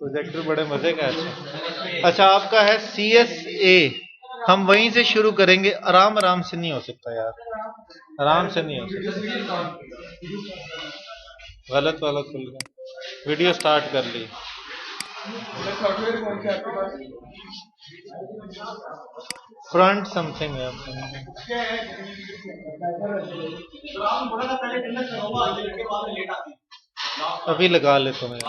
Projector बड़े मजे का है। अच्छा आपका है CSA, हम वहीं से शुरू करेंगे। आराम आराम से नहीं हो सकता यार, आराम से नहीं हो सकता। गलत वाला खुल गया। वीडियो स्टार्ट कर ली। फ्रंट समथिंग है। अभी लगा ले तुम्हें।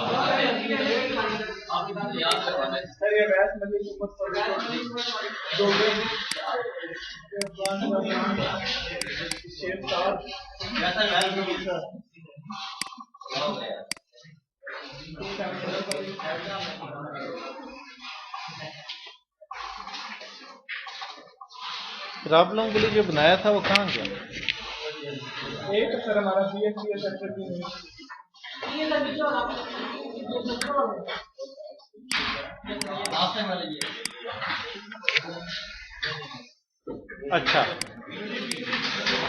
फिर आप लोगों के लिए जो बनाया था वो कहाँ गया? एक सर हमारा BSc सेक्टर भी नहीं। अच्छा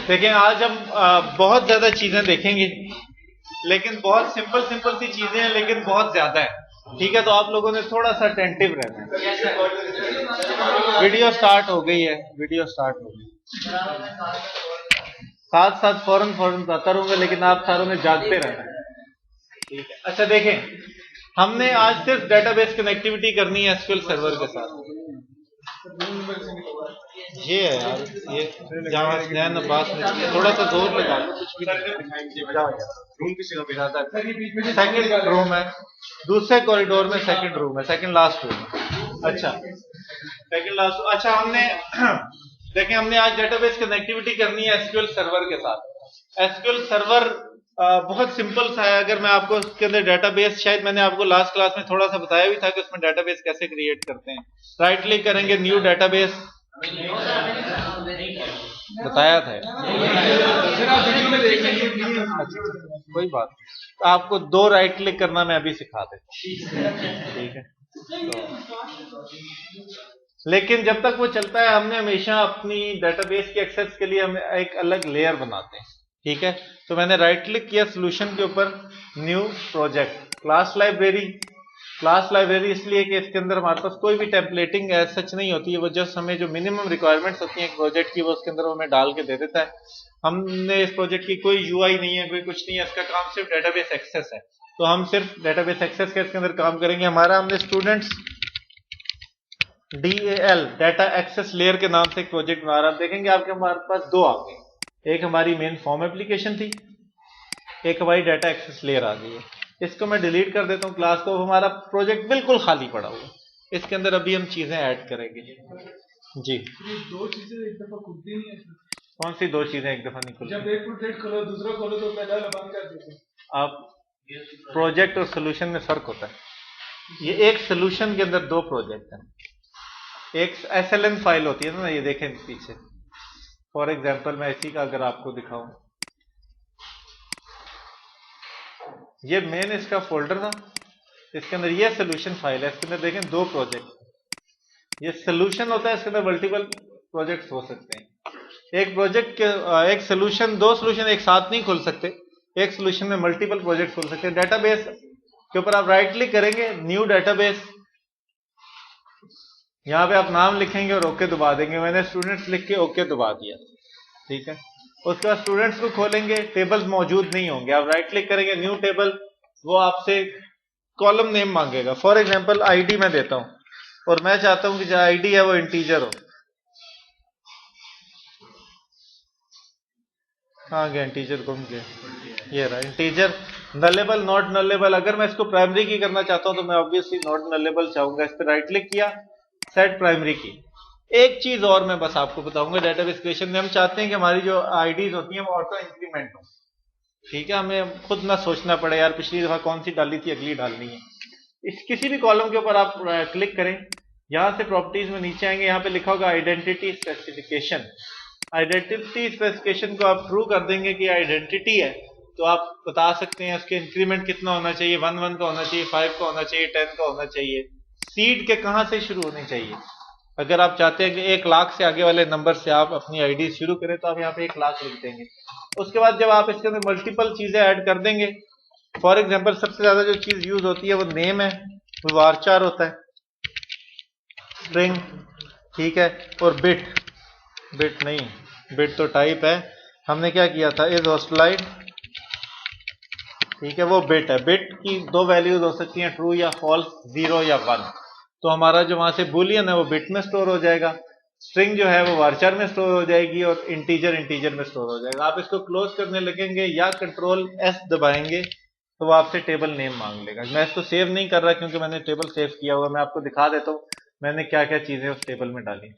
देखें, आज हम बहुत ज्यादा चीजें देखेंगे, लेकिन बहुत सिंपल सिंपल सी चीजें हैं, लेकिन बहुत ज्यादा है। ठीक है, तो आप लोगों ने थोड़ा सा अटेंटिव रहना है। वीडियो स्टार्ट हो गई है, वीडियो स्टार्ट हो गई। साथ साथ फौरन फौरन बताता रहूंगा, लेकिन आप सारों ने जागते रहना है। ठीक है, अच्छा देखें, हमने आज सिर्फ डेटाबेस कनेक्टिविटी करनी है एसक्यूएल सर्वर के साथ। ये है यार, ये जहाँ स्नैन अब्बास ने थोड़ा सा जोर लगा लो, कुछ भी नहीं। सेकंड रूम है, दूसरे कॉरिडोर में सेकंड रूम है, सेकंड लास्ट रूम। अच्छा सेकंड लास्ट। अच्छा हमने देखें, हमने आज डेटाबेस कनेक्टिविटी करनी है एसक्यूएल सर्वर के साथ। एसक्यूएल सर्वर बहुत सिंपल सा है। अगर मैं आपको उसके अंदर डेटाबेस, शायद मैंने आपको लास्ट क्लास में थोड़ा सा बताया भी था कि उसमें डेटाबेस कैसे क्रिएट करते हैं। राइट क्लिक करेंगे, न्यू डेटाबेस, बताया था कोई बात नहीं। आपको 2 राइट क्लिक करना मैं अभी सिखा देता हूं, ठीक है। लेकिन जब तक वो चलता है, हमने हमेशा अपनी डेटाबेस के एक्सेस के लिए हम एक अलग लेयर बनाते हैं। ठीक है, तो मैंने राइट क्लिक किया सॉल्यूशन के ऊपर, new project, class library. Class library इसलिए कि इसके अंदर हमारे पास कोई भी टेम्पलेटिंग सच नहीं होती है, वो जस्ट हमें जो मिनिमम रिक्वायरमेंट्स होती हैं एक प्रोजेक्ट की, वो उसके अंदर हमें डाल के दे देता है। हमने इस प्रोजेक्ट की कोई यूआई नहीं है, कोई कुछ नहीं है, इसका काम सिर्फ डेटाबेस एक्सेस है। तो हम सिर्फ डेटाबेस एक्सेस के इसके अंदर काम करेंगे। हमारा, हमने students DAL data access layer के नाम से एक प्रोजेक्ट बना रहा। आप देखेंगे आपके हमारे पास 2 आ गए, एक हमारी मेन फॉर्म एप्लीकेशन थी, एक हमारी डाटा एक्सेस लेयर आ गई है। इसको मैं डिलीट कर देता हूं क्लास को। हमारा प्रोजेक्ट बिल्कुल खाली पड़ा हुआ, इसके अंदर अभी हम चीजें ऐड करेंगे। जी, 2 चीजें एक दफा खुलती नहीं है। कौन सी 2 चीजें एक दफा नहीं खुलती? जब एक प्रोजेक्ट खोलो, दूसरा खोलो तो पहला बंद कर देते। आप प्रोजेक्ट और सोल्यूशन में फर्क होता है। ये एक सोल्यूशन के अंदर 2 प्रोजेक्ट हैं। एक SLN फाइल होती है ना, ये देखें पीछे। फॉर एग्जाम्पल मैं इसी का अगर आपको दिखाऊं, ये मेन इसका फोल्डर था, इसके अंदर ये सोल्यूशन फाइल है, इसके अंदर देखें 2 प्रोजेक्ट। ये सोल्यूशन होता है, इसके अंदर मल्टीपल प्रोजेक्ट्स हो सकते हैं। एक प्रोजेक्ट के एक सोल्यूशन, 2 सोल्यूशन एक साथ नहीं खुल सकते, एक सोल्यूशन में मल्टीपल प्रोजेक्ट खुल सकते हैं। डेटाबेस के ऊपर आप राइट क्लिक करेंगे, न्यू डेटाबेस, यहां पे आप नाम लिखेंगे और ओके दबा देंगे। मैंने स्टूडेंट्स लिख के ओके दबा दिया, ठीक है। उसके बाद स्टूडेंट्स को खोलेंगे, टेबल्स मौजूद नहीं होंगे। आप राइट क्लिक करेंगे, न्यू टेबल, वो आपसे कॉलम नेम मांगेगा। फॉर एग्जांपल आईडी मैं देता हूं, और मैं चाहता हूं कि जो आईडी है वो इंटीजर हो। कहां गया इंटीजर, गुम गया, ये रहा इंटीजर। Nullable, not nullable. अगर मैं इसको प्राइमरी की करना चाहता हूं तो मैं ऑब्वियसली नॉट नलेबल चाहूंगा। इस पर राइट क्लिक किया, सेट प्राइमरी की। एक चीज और मैं बस आपको बताऊंगा, डेटाबेस क्रिएशन में हम चाहते हैं कि हमारी जो आईडीज होती हैं वो ऑटो इंक्रीमेंट हो। ठीक है, हमें खुद ना सोचना पड़े यार पिछली दफा कौन सी डाली थी, अगली डालनी है। इस किसी भी कॉलम के ऊपर आप क्लिक करें, यहां से प्रॉपर्टीज में नीचे आएंगे, यहां पे लिखा होगा आइडेंटिटी स्पेसिफिकेशन। आइडेंटिटी स्पेसिफिकेशन को आप ट्रू कर देंगे कि आइडेंटिटी है, तो आप बता सकते हैं उसके इंक्रीमेंट कितना होना चाहिए, 1 1 का होना चाहिए, 5 का होना चाहिए, 10 का होना चाहिए, सीड के कहां से शुरू होनी चाहिए। अगर आप चाहते हैं कि 1 लाख से आगे वाले नंबर से आप अपनी आईडी शुरू करें, तो आप यहाँ पे 1 लाख लिख देंगे। उसके बाद जब आप इसके अंदर मल्टीपल चीजें ऐड कर देंगे, फॉर एग्जांपल सबसे ज्यादा जो चीज यूज होती है वो नेम है, वो varchar होता है, स्ट्रिंग, ठीक है, और बिट नहीं, बिट तो टाइप है, हमने क्या किया था, इज होस्टलाइड, ठीक है, वो बिट है। बिट की दो वैल्यूज हो सकती हैं, ट्रू या फॉल्स, 0 या 1। तो हमारा जो वहां से बुलियन है वो बिट में स्टोर हो जाएगा, स्ट्रिंग जो है वो वार्चर में स्टोर हो जाएगी, और इंटीजर में स्टोर हो जाएगा। आप इसको क्लोज करने लगेंगे या कंट्रोल एस दबाएंगे तो वो आपसे टेबल नेम मांग लेगा। मैं इसको सेव नहीं कर रहा क्योंकि मैंने टेबल सेव किया हुआ, मैं आपको दिखा देता हूं मैंने क्या क्या चीजें उस टेबल में डाली।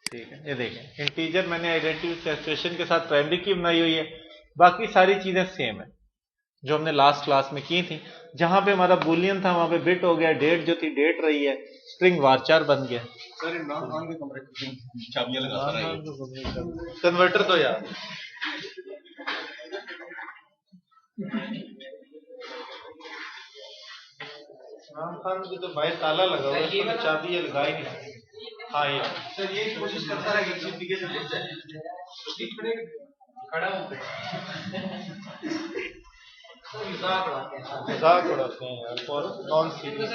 ठीक है, ये देखें, इंटीजर मैंने आइडेंटिफिकेशन के साथ प्राइमरी की बनाई हुई है, बाकी सारी चीजें सेम है जो हमने लास्ट क्लास में की थी। जहां पे हमारा बुलियन था वहां पे बिट हो गया, डेट जो थी डेट रही है, स्ट्रिंग वारचार बन गया। सर नॉन के कमरे चाबियां लगाता है कन्वर्टर तो यार इमरान खान की तो भाई ताला लगा हुआ है, तो चाबी ये लगा ही नहीं। हाँ ये सर ये कोशिश करता है कि चिप के जब जाए खड़ा होते मजाक उड़ाते हैं यार, और नॉन सीरियस।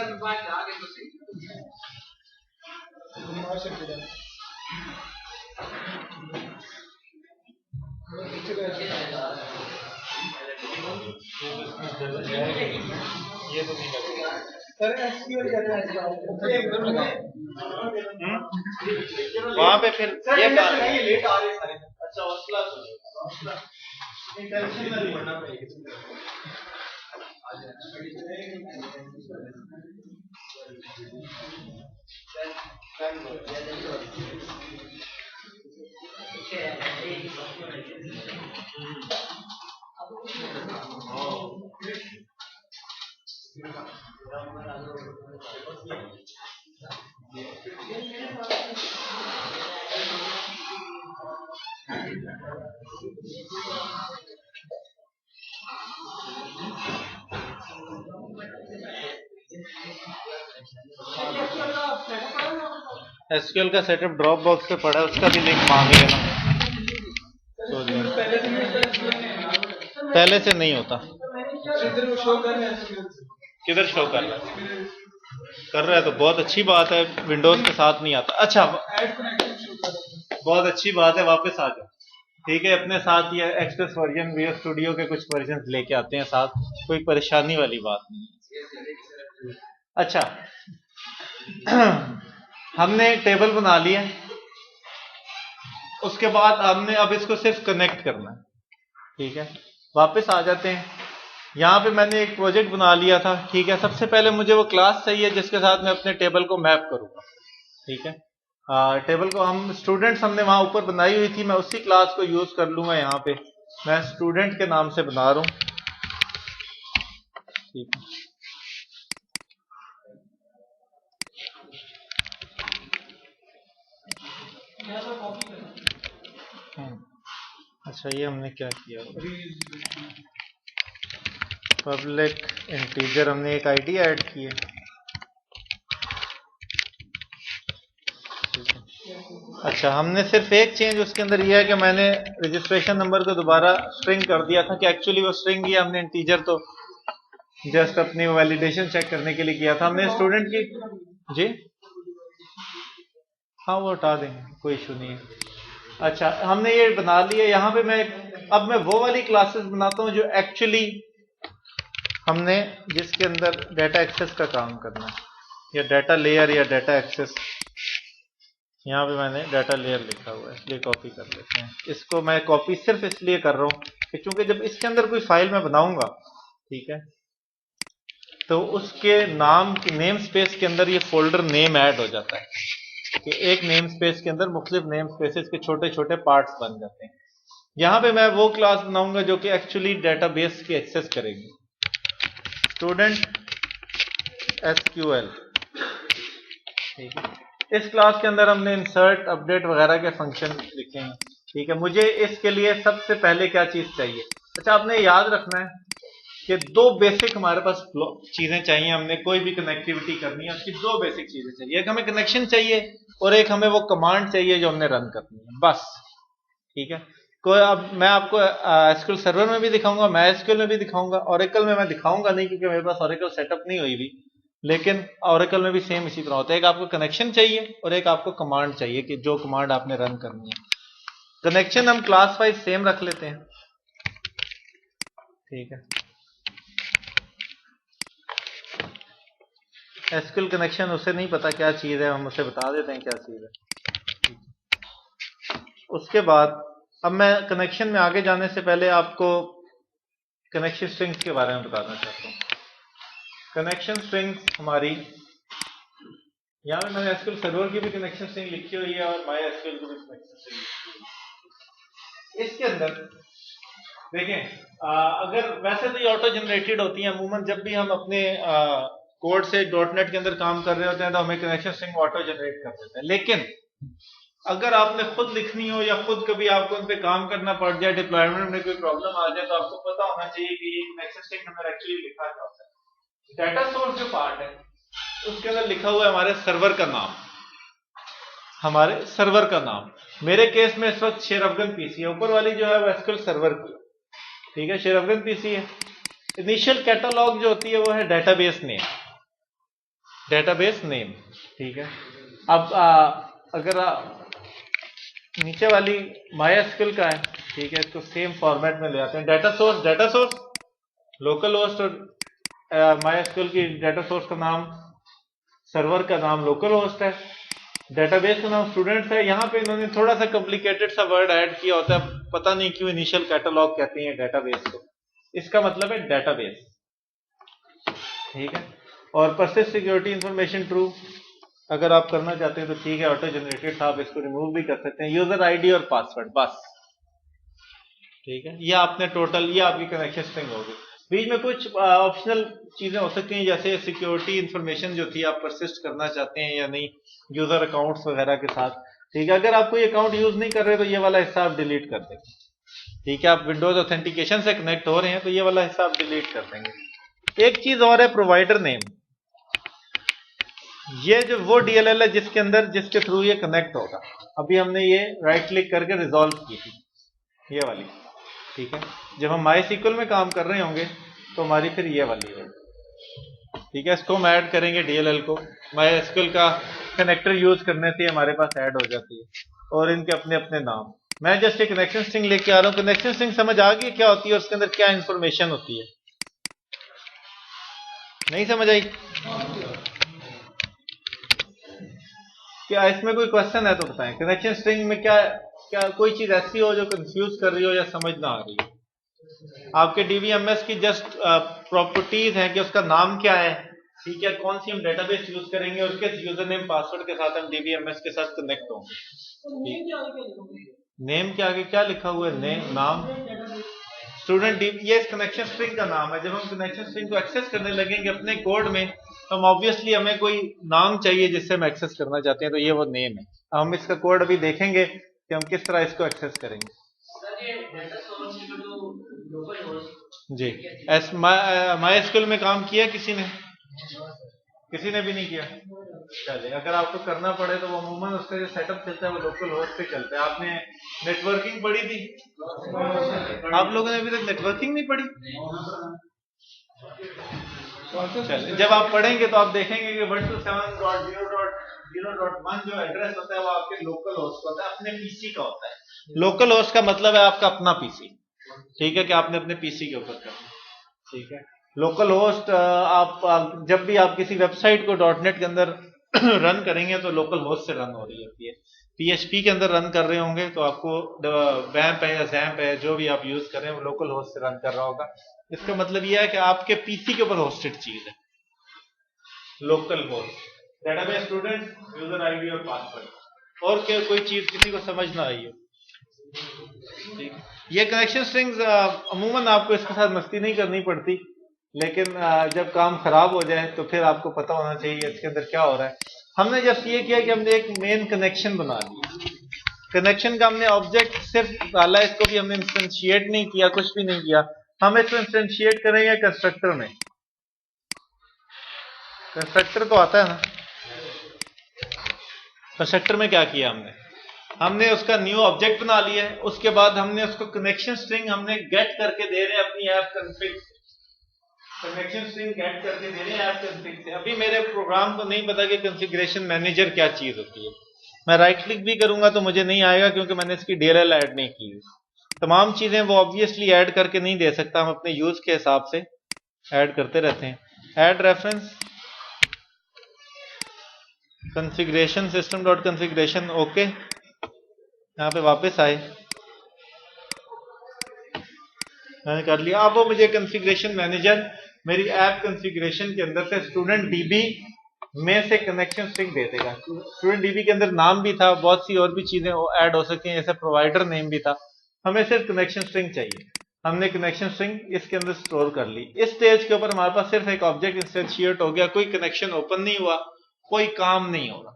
ये तो नहीं लगेगा सर एसक्यूएल कहते हैं वहां पे फिर ये लेट आ रहे हैं सारे। अच्छा हौसला टेंशन नहीं बढ़ना पड़ेगी। एसक्यूएल का सेटअप ड्रॉप बॉक्स पे पड़ा है, उसका भी लिंक मांग लेना। तो पहले से नहीं होता, किधर शो कर रहा है? कर रहा है तो बहुत अच्छी बात है, विंडोज के साथ नहीं आता। अच्छा बहुत अच्छी बात है, वापस आ जाओ। ठीक है, अपने साथ ये एक्सप्रेस वर्जन विजुअल स्टूडियो के कुछ वर्जन लेके आते हैं साथ, कोई परेशानी वाली बात नहीं। अच्छा हमने टेबल बना लिया, उसके बाद हमने अब इसको सिर्फ कनेक्ट करना है। ठीक है, वापस आ जाते हैं। यहां पे मैंने एक प्रोजेक्ट बना लिया था। ठीक है, सबसे पहले मुझे वो क्लास चाहिए जिसके साथ मैं अपने टेबल को मैप करूंगा। ठीक है, टेबल को हम स्टूडेंट्स हमने वहां ऊपर बनाई हुई थी, मैं उसी क्लास को यूज कर लूंगा। यहां पे मैं स्टूडेंट के नाम से बना रहा हूं। ठीक है, अच्छा ये हमने क्या किया, पब्लिक इंटीजर हमने एक आईडी ऐड की है। अच्छा हमने सिर्फ एक चेंज उसके अंदर यह है कि मैंने रजिस्ट्रेशन नंबर को दोबारा स्ट्रिंग कर दिया था कि एक्चुअली वो स्ट्रिंग ही हमने इंटीजर तो जस्ट अपनी वैलिडेशन चेक करने के लिए किया था। हमने स्टूडेंट की जी हाँ वो हटा देंगे, कोई इशू नहीं है। अच्छा हमने ये बना लिया। यहाँ पे अब मैं वो वाली क्लासेस बनाता हूँ जो एक्चुअली हमने जिसके अंदर डाटा एक्सेस का काम करना है, या डाटा लेयर या डाटा एक्सेस। यहाँ पे मैंने डाटा लेयर लिखा हुआ है, इसलिए कॉपी कर लेते हैं। इसको मैं कॉपी सिर्फ इसलिए कर रहा हूँ कि चूंकि जब इसके अंदर कोई फाइल मैं बनाऊंगा, ठीक है, तो उसके नाम की नेम स्पेस के अंदर ये फोल्डर नेम ऐड हो जाता है कि एक नेम स्पेस के अंदर मुख्तलिफ नेम स्पेसेस के छोटे छोटे पार्ट्स बन जाते हैं। यहां पे मैं वो क्लास बनाऊंगा जो कि एक्चुअली डेटाबेस की एक्सेस करेगी, स्टूडेंट एसक्यूएल। ठीक है, इस क्लास के अंदर हमने इंसर्ट अपडेट वगैरह के फंक्शन लिखे हैं। ठीक है, मुझे इसके लिए सबसे पहले क्या चीज चाहिए? अच्छा आपने याद रखना है कि दो बेसिक हमारे पास चीजें चाहिए। हमने कोई भी कनेक्टिविटी करनी है, उसकी दो बेसिक चीजें चाहिए। एक हमें कनेक्शन चाहिए और एक हमें वो कमांड चाहिए जो हमने रन करनी है, बस। ठीक है, कोई अब मैं आपको एसक्यूएल सर्वर में भी दिखाऊंगा, मैं एसक्यूएल में भी दिखाऊंगा, ओरेकल में मैं दिखाऊंगा नहीं क्योंकि मेरे पास ओरेकल सेटअप नहीं हुई भी, लेकिन ओरेकल में भी सेम इसी तरह होता है। एक आपको कनेक्शन चाहिए और एक आपको कमांड चाहिए कि जो कमांड आपने रन करनी है। कनेक्शन हम क्लास वाइज सेम रख लेते हैं, ठीक है। एसक्यूएल कनेक्शन उसे नहीं पता क्या चीज है, हम उसे बता देते हैं क्या चीज है। उसके बाद अब मैं कनेक्शन में आगे जाने से पहले आपको कनेक्शन स्ट्रिंग्स के बारे में बताना चाहता हूँ। कनेक्शन स्ट्रिंग्स हमारी, यहाँ पे मैंने एसक्यूएल सर्वर की भी कनेक्शन स्ट्रिंग लिखी हुई है और माई एसक्यूएल की भी कनेक्शन स्ट्रिंग लिखी हुई है। इसके अंदर देखें, अगर वैसे तो ये ऑटो जनरेटेड होती है, अमूमन जब भी हम अपने कोड से डॉटनेट के अंदर काम कर रहे होते हैं तो हमें कनेक्शन स्ट्रिंग ऑटो जनरेट कर देता है। लेकिन अगर आपने खुद लिखनी हो या खुद कभी आपको उन पे काम करना पड़ जाए, डिप्लॉयमेंट में कोई प्रॉब्लम आ जाए, तो आपको पता होना चाहिए कि ये कनेक्शन स्ट्रिंग अंदर एक्चुअली लिखा क्या होता है। डाटा सोर्स जो पार्ट है उसके अंदर लिखा हुआ है हमारे सर्वर का नाम, हमारे सर्वर का नाम। मेरे केस में इस वक्त शेरअफगन पीसी है, ऊपर वाली जो है वो एसक्यूएल सर्वर की, ठीक है, शेरअफगन पीसी है। इनिशियल कैटलॉग जो होती है वो है डेटाबेस नेम, डेटाबेस नेम, ठीक है। अब अगर नीचे वाली माईएसक्यूएल का है, ठीक है, इसको सेम फॉर्मेट में ले आते हैं। डाटा सोर्स लोकल होस्ट और माईएसक्यूएल की डाटा सोर्स का नाम, सर्वर का नाम लोकल होस्ट है, डेटाबेस का नाम स्टूडेंट्स है। यहाँ पे इन्होंने थोड़ा सा कॉम्प्लिकेटेड सा वर्ड ऐड किया होता है, पता नहीं क्यों इनिशियल कैटलॉग कहते हैं डेटाबेस को, इसका मतलब है डेटाबेस, ठीक है। और परसिस्ट सिक्योरिटी इंफॉर्मेशन ट्रू अगर आप करना चाहते हैं तो ठीक है, ऑटो जनरेटेड था, आप इसको रिमूव भी कर सकते हैं। यूजर आईडी और पासवर्ड बस, ठीक है। ये आपने टोटल, ये आपकी कनेक्शन स्ट्रिंग होगी। बीच में कुछ ऑप्शनल चीजें हो सकती हैं, जैसे सिक्योरिटी इंफॉर्मेशन जो थी आप परसिस्ट करना चाहते हैं या नहीं, यूजर अकाउंट्स वगैरह के साथ, ठीक है। अगर आप कोई अकाउंट यूज नहीं कर रहे तो ये वाला हिस्सा आप डिलीट कर देंगे, ठीक है। आप विंडोज ऑथेंटिकेशन से कनेक्ट हो रहे हैं तो ये वाला हिस्सा आप डिलीट कर देंगे। एक चीज और है प्रोवाइडर नेम, ये जो वो डीएलएल है जिसके थ्रू ये कनेक्ट होगा। अभी हमने ये राइट क्लिक करके रिजॉल्व की थी, ये वाली, ठीक है। जब हम माईएसक्यूएल में काम कर रहे होंगे तो हमारी फिर ये वाली होगी, ठीक है। इसको हम ऐड करेंगे डीएलएल को, माईएसक्यूएल का कनेक्टर यूज करने से हमारे पास ऐड हो जाती है, और इनके अपने अपने नाम। मैं जस्ट एक कनेक्शन स्ट्रिंग लेके आ रहा हूँ। कनेक्शन स्ट्रिंग समझ आ गई क्या होती है और उसके अंदर क्या इंफॉर्मेशन होती है? नहीं समझ आई? क्या इसमें कोई क्वेश्चन है तो बताएं। कनेक्शन स्ट्रिंग में क्या कोई चीज ऐसी हो जो कंफ्यूज कर रही हो या समझ ना आ रही हो? आपके डीबीएमएस की जस्ट प्रॉपर्टीज है कि उसका नाम क्या है, ठीक है, कौन सी हम डेटाबेस यूज करेंगे और किस यूजर नेम पासवर्ड के साथ हम डीबीएमएस के साथ कनेक्ट होंगे। नेम के आगे क्या लिखा हुआ है? नेम, नाम, स्टूडेंट डी, ये कनेक्शन स्ट्रिंग का नाम है। जब हम कनेक्शन स्ट्रिंग को एक्सेस करने लगेंगे अपने कोड में तो हम ऑब्वियसली हमें कोई नाम चाहिए जिससे हम एक्सेस करना चाहते हैं, तो ये वो नेम है। हम इसका कोड अभी देखेंगे कि हम किस तरह इसको एक्सेस करेंगे। जी, माईएसक्यूएल में काम किया किसी ने? किसी ने भी नहीं किया? चलिए, अगर आपको करना पड़े तो वो अमूमन उसका जो सेटअप चलता है वो लोकल होस्ट पे चलता है। आपने नेटवर्किंग पढ़ी थी? आप लोगों ने अभी तक नेटवर्किंग नहीं पढ़ी? चलिए, जब आप पढ़ेंगे तो आप देखेंगे कि 127.0.0.1 जो एड्रेस होता है वो आपके लोकल होस्ट होता है, अपने पीसी का होता है। लोकल होस्ट का मतलब है आपका अपना पीसी, ठीक है, कि आपने अपने पीसी के ऊपर करना, ठीक है। लोकल होस्ट आप जब भी आप किसी वेबसाइट को डॉटनेट के अंदर रन करेंगे तो लोकल होस्ट से रन हो रही होती है। पीएचपी के अंदर रन कर रहे होंगे तो आपको वैम्प है या जैम्प है जो भी आप यूज कर रहे हैं वो लोकल होस्ट से रन कर रहा होगा। इसका मतलब यह है कि आपके पीसी के ऊपर होस्टेड चीज है local host, database, student, user ID और पासवर्ड। और क्या कोई चीज किसी को समझ ना आई हो? ठीक, ये कनेक्शन स्ट्रिंग्स अमूमन आपको इसके साथ मस्ती नहीं करनी पड़ती, लेकिन जब काम खराब हो जाए तो फिर आपको पता होना चाहिए इसके अंदर क्या हो रहा है। हमने जस्ट ये किया कि हमने एक मेन कनेक्शन बना लिया। कनेक्शन का हमने ऑब्जेक्ट सिर्फ डाला, इसको भी हमने इंस्टेंशिएट नहीं किया, कुछ भी नहीं किया। हम इसको इंस्टेंशिएट करेंगे कंस्ट्रक्टर में। कंस्ट्रक्टर तो आता है ना? कंस्ट्रक्टर में क्या किया हमने? हमने उसका न्यू ऑब्जेक्ट बना लिया है, उसके बाद हमने उसको कनेक्शन स्ट्रिंग हमने गेट करके दे रहे हैं अपनी app config, connection string get करके दे रहे हैं ऐप कॉन्फ़िग से। अभी मेरे प्रोग्राम को नहीं पता कि कॉन्फ़िगरेशन मैनेजर क्या चीज होती है। मैं राइट क्लिक भी करूंगा तो मुझे नहीं आएगा क्योंकि मैंने इसकी DLL ऐड नहीं की। तमाम चीजें वो ऑब्वियसली ऐड करके नहीं दे सकता, हम अपने यूज के हिसाब से ऐड करते रहते हैं। Add reference configuration system dot configuration, okay, यहाँ पे वापस आए, मैंने कर लिया। अब वो मुझे कॉन्फ़िगरेशन मैनेजर मेरी ऐप कॉन्फ़िगरेशन के अंदर से स्टूडेंट DB में से कनेक्शन स्ट्रिंग दे देगा। स्टूडेंट DB के अंदर नाम भी था, बहुत सी और भी चीजें ऐड हो सकती हैं, जैसे प्रोवाइडर नेम भी था। हमें सिर्फ कनेक्शन स्ट्रिंग चाहिए, हमने कनेक्शन स्ट्रिंग इसके अंदर स्टोर कर ली। इस स्टेज के ऊपर हमारे पास सिर्फ एक ऑब्जेक्ट इंस्टेंशिएट हो गया, कोई कनेक्शन ओपन नहीं हुआ, कोई काम नहीं होगा।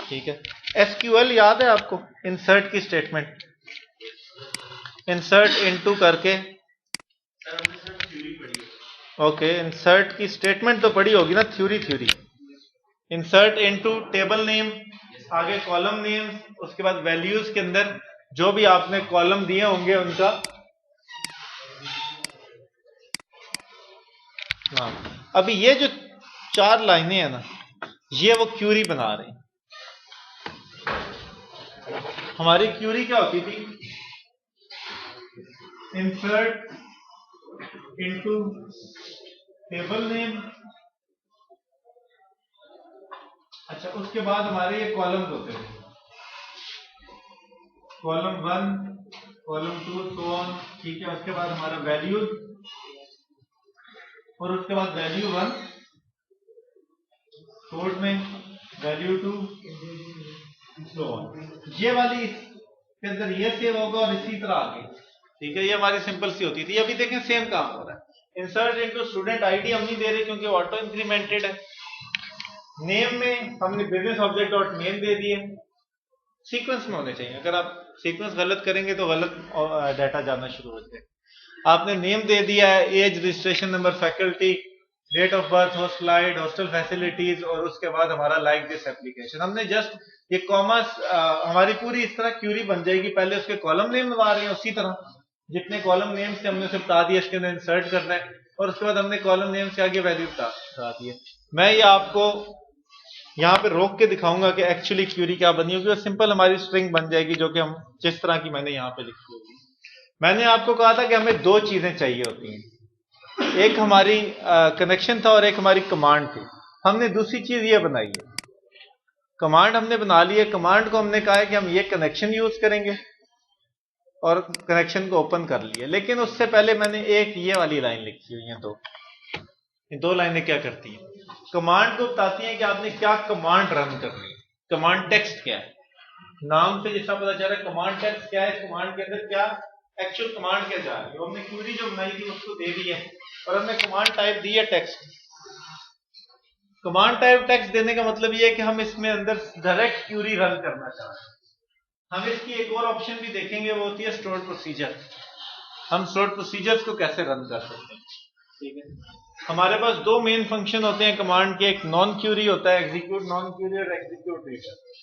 ठीक है, SQL याद है आपको, इंसर्ट की स्टेटमेंट, इंसर्ट इनटू करके, ओके, इंसर्ट की स्टेटमेंट तो पढ़ी होगी ना, theory. Insert into table name, आगे कॉलम नेम, उसके बाद वैल्यूज के अंदर जो भी आपने कॉलम दिए होंगे उनका, हाँ। अभी ये जो 4 लाइनें हैं ना, ये वो क्यूरी बना रहे हैं। हमारी क्यूरी क्या होती थी, इंसर्ट इनटू टेबल नेम, अच्छा, उसके बाद हमारे ये कॉलम्स होते थे, कॉलम 1, कॉलम 2, सो ऑन। ठीक है, उसके बाद हमारा वैल्यू, और उसके बाद वैल्यू 1 कोड में, वैल्यू 2, सो ऑन। ये वाली के अंदर ये सेव होगा और इसी तरह आगे। ठीक है, ये हमारी सिंपल सी होती थी। अभी देखें सेम काम हो रहा है। इंसर्ट इनटू स्टूडेंट आईडी हम नहीं दे रहे क्योंकि ऑटो इंक्रीमेंटेड है। नेम में हमने बिजनेस ऑब्जेक्ट डॉट नेम दे दिए, सीक्वेंस में होने चाहिए, अगर आप सीक्वेंस गलत करेंगे तो गलत डाटा जाना शुरू हो जाएगा। आपने नेम दे दिया है, age, registration number, faculty, date of birth, hostelite, hostel facilities, और उसके बाद हमारा लाइक दिस एप्लीकेशन। हमने जस्ट ये कॉमर्स, हमारी पूरी इस तरह क्यूरी बन जाएगी। पहले उसके कॉलम नेम बता रहे हैं, उसी तरह जितने कॉलम नेम से हमने उसे बता दिया, इसके अंदर इंसर्ट करना है, और उसके बाद हमने कॉलम नेम से आगे वैल्यू बता दी है। मैं ये आपको यहाँ पे रोक के दिखाऊंगा कि एक्चुअली क्यूरी क्या बनी होगी, और सिंपल हमारी स्ट्रिंग बन जाएगी जो कि हम जिस तरह की मैंने यहाँ पे लिखी होगी। मैंने आपको कहा था कि हमें 2 चीजें चाहिए होती हैं, एक हमारी कनेक्शन था और एक हमारी कमांड थी। हमने दूसरी चीज ये बनाई है, कमांड हमने बना ली है। कमांड को हमने कहा है कि हम ये कनेक्शन यूज करेंगे और कनेक्शन को ओपन कर लिया। लेकिन उससे पहले मैंने एक ये वाली लाइन लिखी हुई है, ये 2 लाइनें क्या करती हैं, कमांड को बताती हैं कि आपने क्या कमांड रन करनी है। कमांड टेक्स्ट क्या है, नाम से जैसा पता चल रहा है कमांड टेक्स्ट क्या है, इस कमांड के अंदर क्या एक्चुअल कमांड क्या जा रही है। हमने क्यूरी जो बनाई थी उसको दे दी है और हमने कमांड टाइप दी है टेक्स्ट। कमांड टाइप टेक्स्ट देने का मतलब ये है कि हम इसमें अंदर डायरेक्ट क्यूरी रन करना चाह रहे हैं। हम इसकी एक और ऑप्शन भी देखेंगे, वो होती है स्टोर प्रोसीजर। हम स्टोर प्रोसीजर्स को कैसे रन कर सकते हैं। ठीक है, हमारे पास 2 मेन फंक्शन होते हैं कमांड के, एक नॉन क्यूरी होता है, एग्जीक्यूट नॉन क्यूरी, और execute return.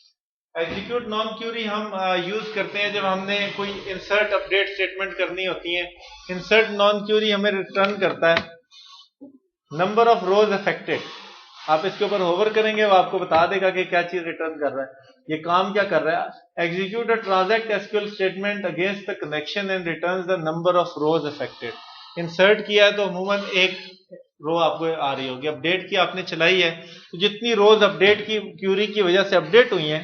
Execute non query हम यूज करते हैं जब हमने कोई इंसर्ट अपडेट स्टेटमेंट करनी होती है। इंसर्ट नॉन क्यूरी हमें रिटर्न करता है नंबर ऑफ रोज अफेक्टेड। आप इसके ऊपर होवर करेंगे, वो आपको बता देगा कि क्या चीज रिटर्न कर रहा है, ये काम क्या कर रहा है। Execute a transact SQL statement against the connection and returns the number of rose affected. Insert किया है तो अमूमन एक रो आपको आ रही होगी, अपडेट की आपने चलाई है तो जितनी रोज अपडेट की क्यूरी की वजह से अपडेट हुई हैं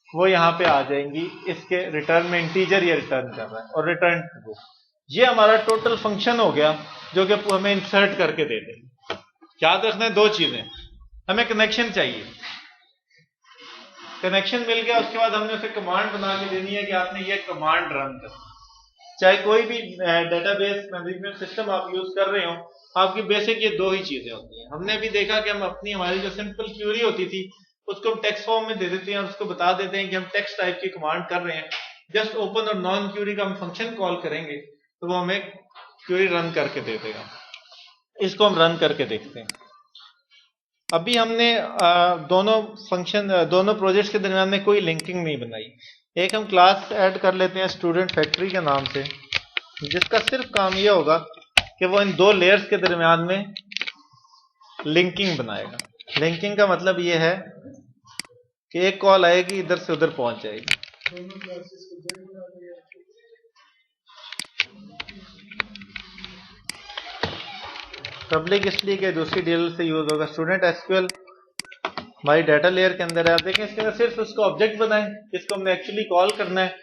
वो यहाँ पे आ जाएंगी। इसके रिटर्न में इंटीजर ये रिटर्न कर रहा है, और रिटर्न ट्रू। ये हमारा टोटल फंक्शन हो गया जो कि हमें इंसर्ट करके दे देंगे। याद रखना है 2 चीजें, हमें कनेक्शन चाहिए, कनेक्शन मिल गया, उसके बाद हमने उसे कमांड बना के देनी है कि आपने ये कमांड रन करना। चाहे कोई भी डेटाबेस मैनेजमेंट सिस्टम आप यूज कर रहे हो, आपकी बेसिक ये 2 ही चीजें होती हैं। हमने भी देखा कि हम अपनी हमारी जो सिंपल क्यूरी होती थी उसको हम टेक्स्ट फॉर्म में दे देते हैं और उसको बता देते हैं कि हम टेक्स्ट टाइप की कमांड कर रहे हैं। जस्ट ओपन और नॉन क्यूरी का हम फंक्शन कॉल करेंगे तो वो हमें क्यूरी रन करके दे देगा। इसको हम रन करके देखते हैं। अभी हमने दोनों प्रोजेक्ट्स के दरमियान में कोई लिंकिंग नहीं बनाई। एक हम क्लास ऐड कर लेते हैं स्टूडेंट फैक्ट्री के नाम से, जिसका सिर्फ काम ये होगा कि वो इन दो लेयर्स के दरमियान में लिंकिंग बनाएगा। लिंकिंग का मतलब ये है कि एक कॉल आएगी, इधर से उधर पहुंच जाएगी। पब्लिक इसलिए कि दूसरी डीएल से यूज होगा। स्टूडेंट एसक्यूएल हमारी डाटा लेयर के अंदर है। आप देखें इसके अंदर सिर्फ उसको ऑब्जेक्ट बनाए, इसको हमने एक्चुअली कॉल करना है।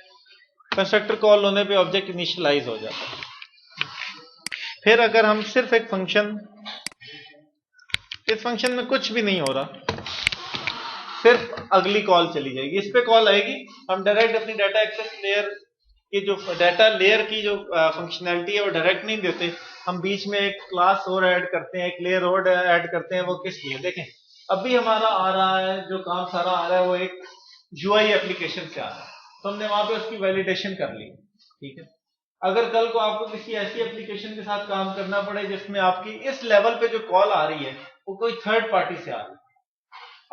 कंस्ट्रक्टर कॉल होने पे ऑब्जेक्ट इनिशियलाइज हो जाता है। फिर अगर हम सिर्फ एक फंक्शन, इस फंक्शन में कुछ भी नहीं हो रहा, सिर्फ अगली कॉल चली जाएगी, इस पे कॉल आएगी, हम डायरेक्ट अपनी डाटा एक्सेस लेयर की जो डाटा लेयर की जो फंक्शनैलिटी है वो डायरेक्ट नहीं देते, हम बीच में एक क्लास और ऐड करते हैं, एक लेयर और ऐड करते हैं। वो किस लिए? देखें अभी हमारा आ रहा है जो काम सारा आ रहा है वो एक यूआई एप्लीकेशन से आ रहा है, तो हमने वहां पे उसकी वैलिडेशन कर ली, ठीक है। अगर कल को आपको किसी ऐसी एप्लीकेशन के साथ काम करना पड़े जिसमें आपकी इस लेवल पे जो कॉल आ रही है वो कोई थर्ड पार्टी से आ रही है,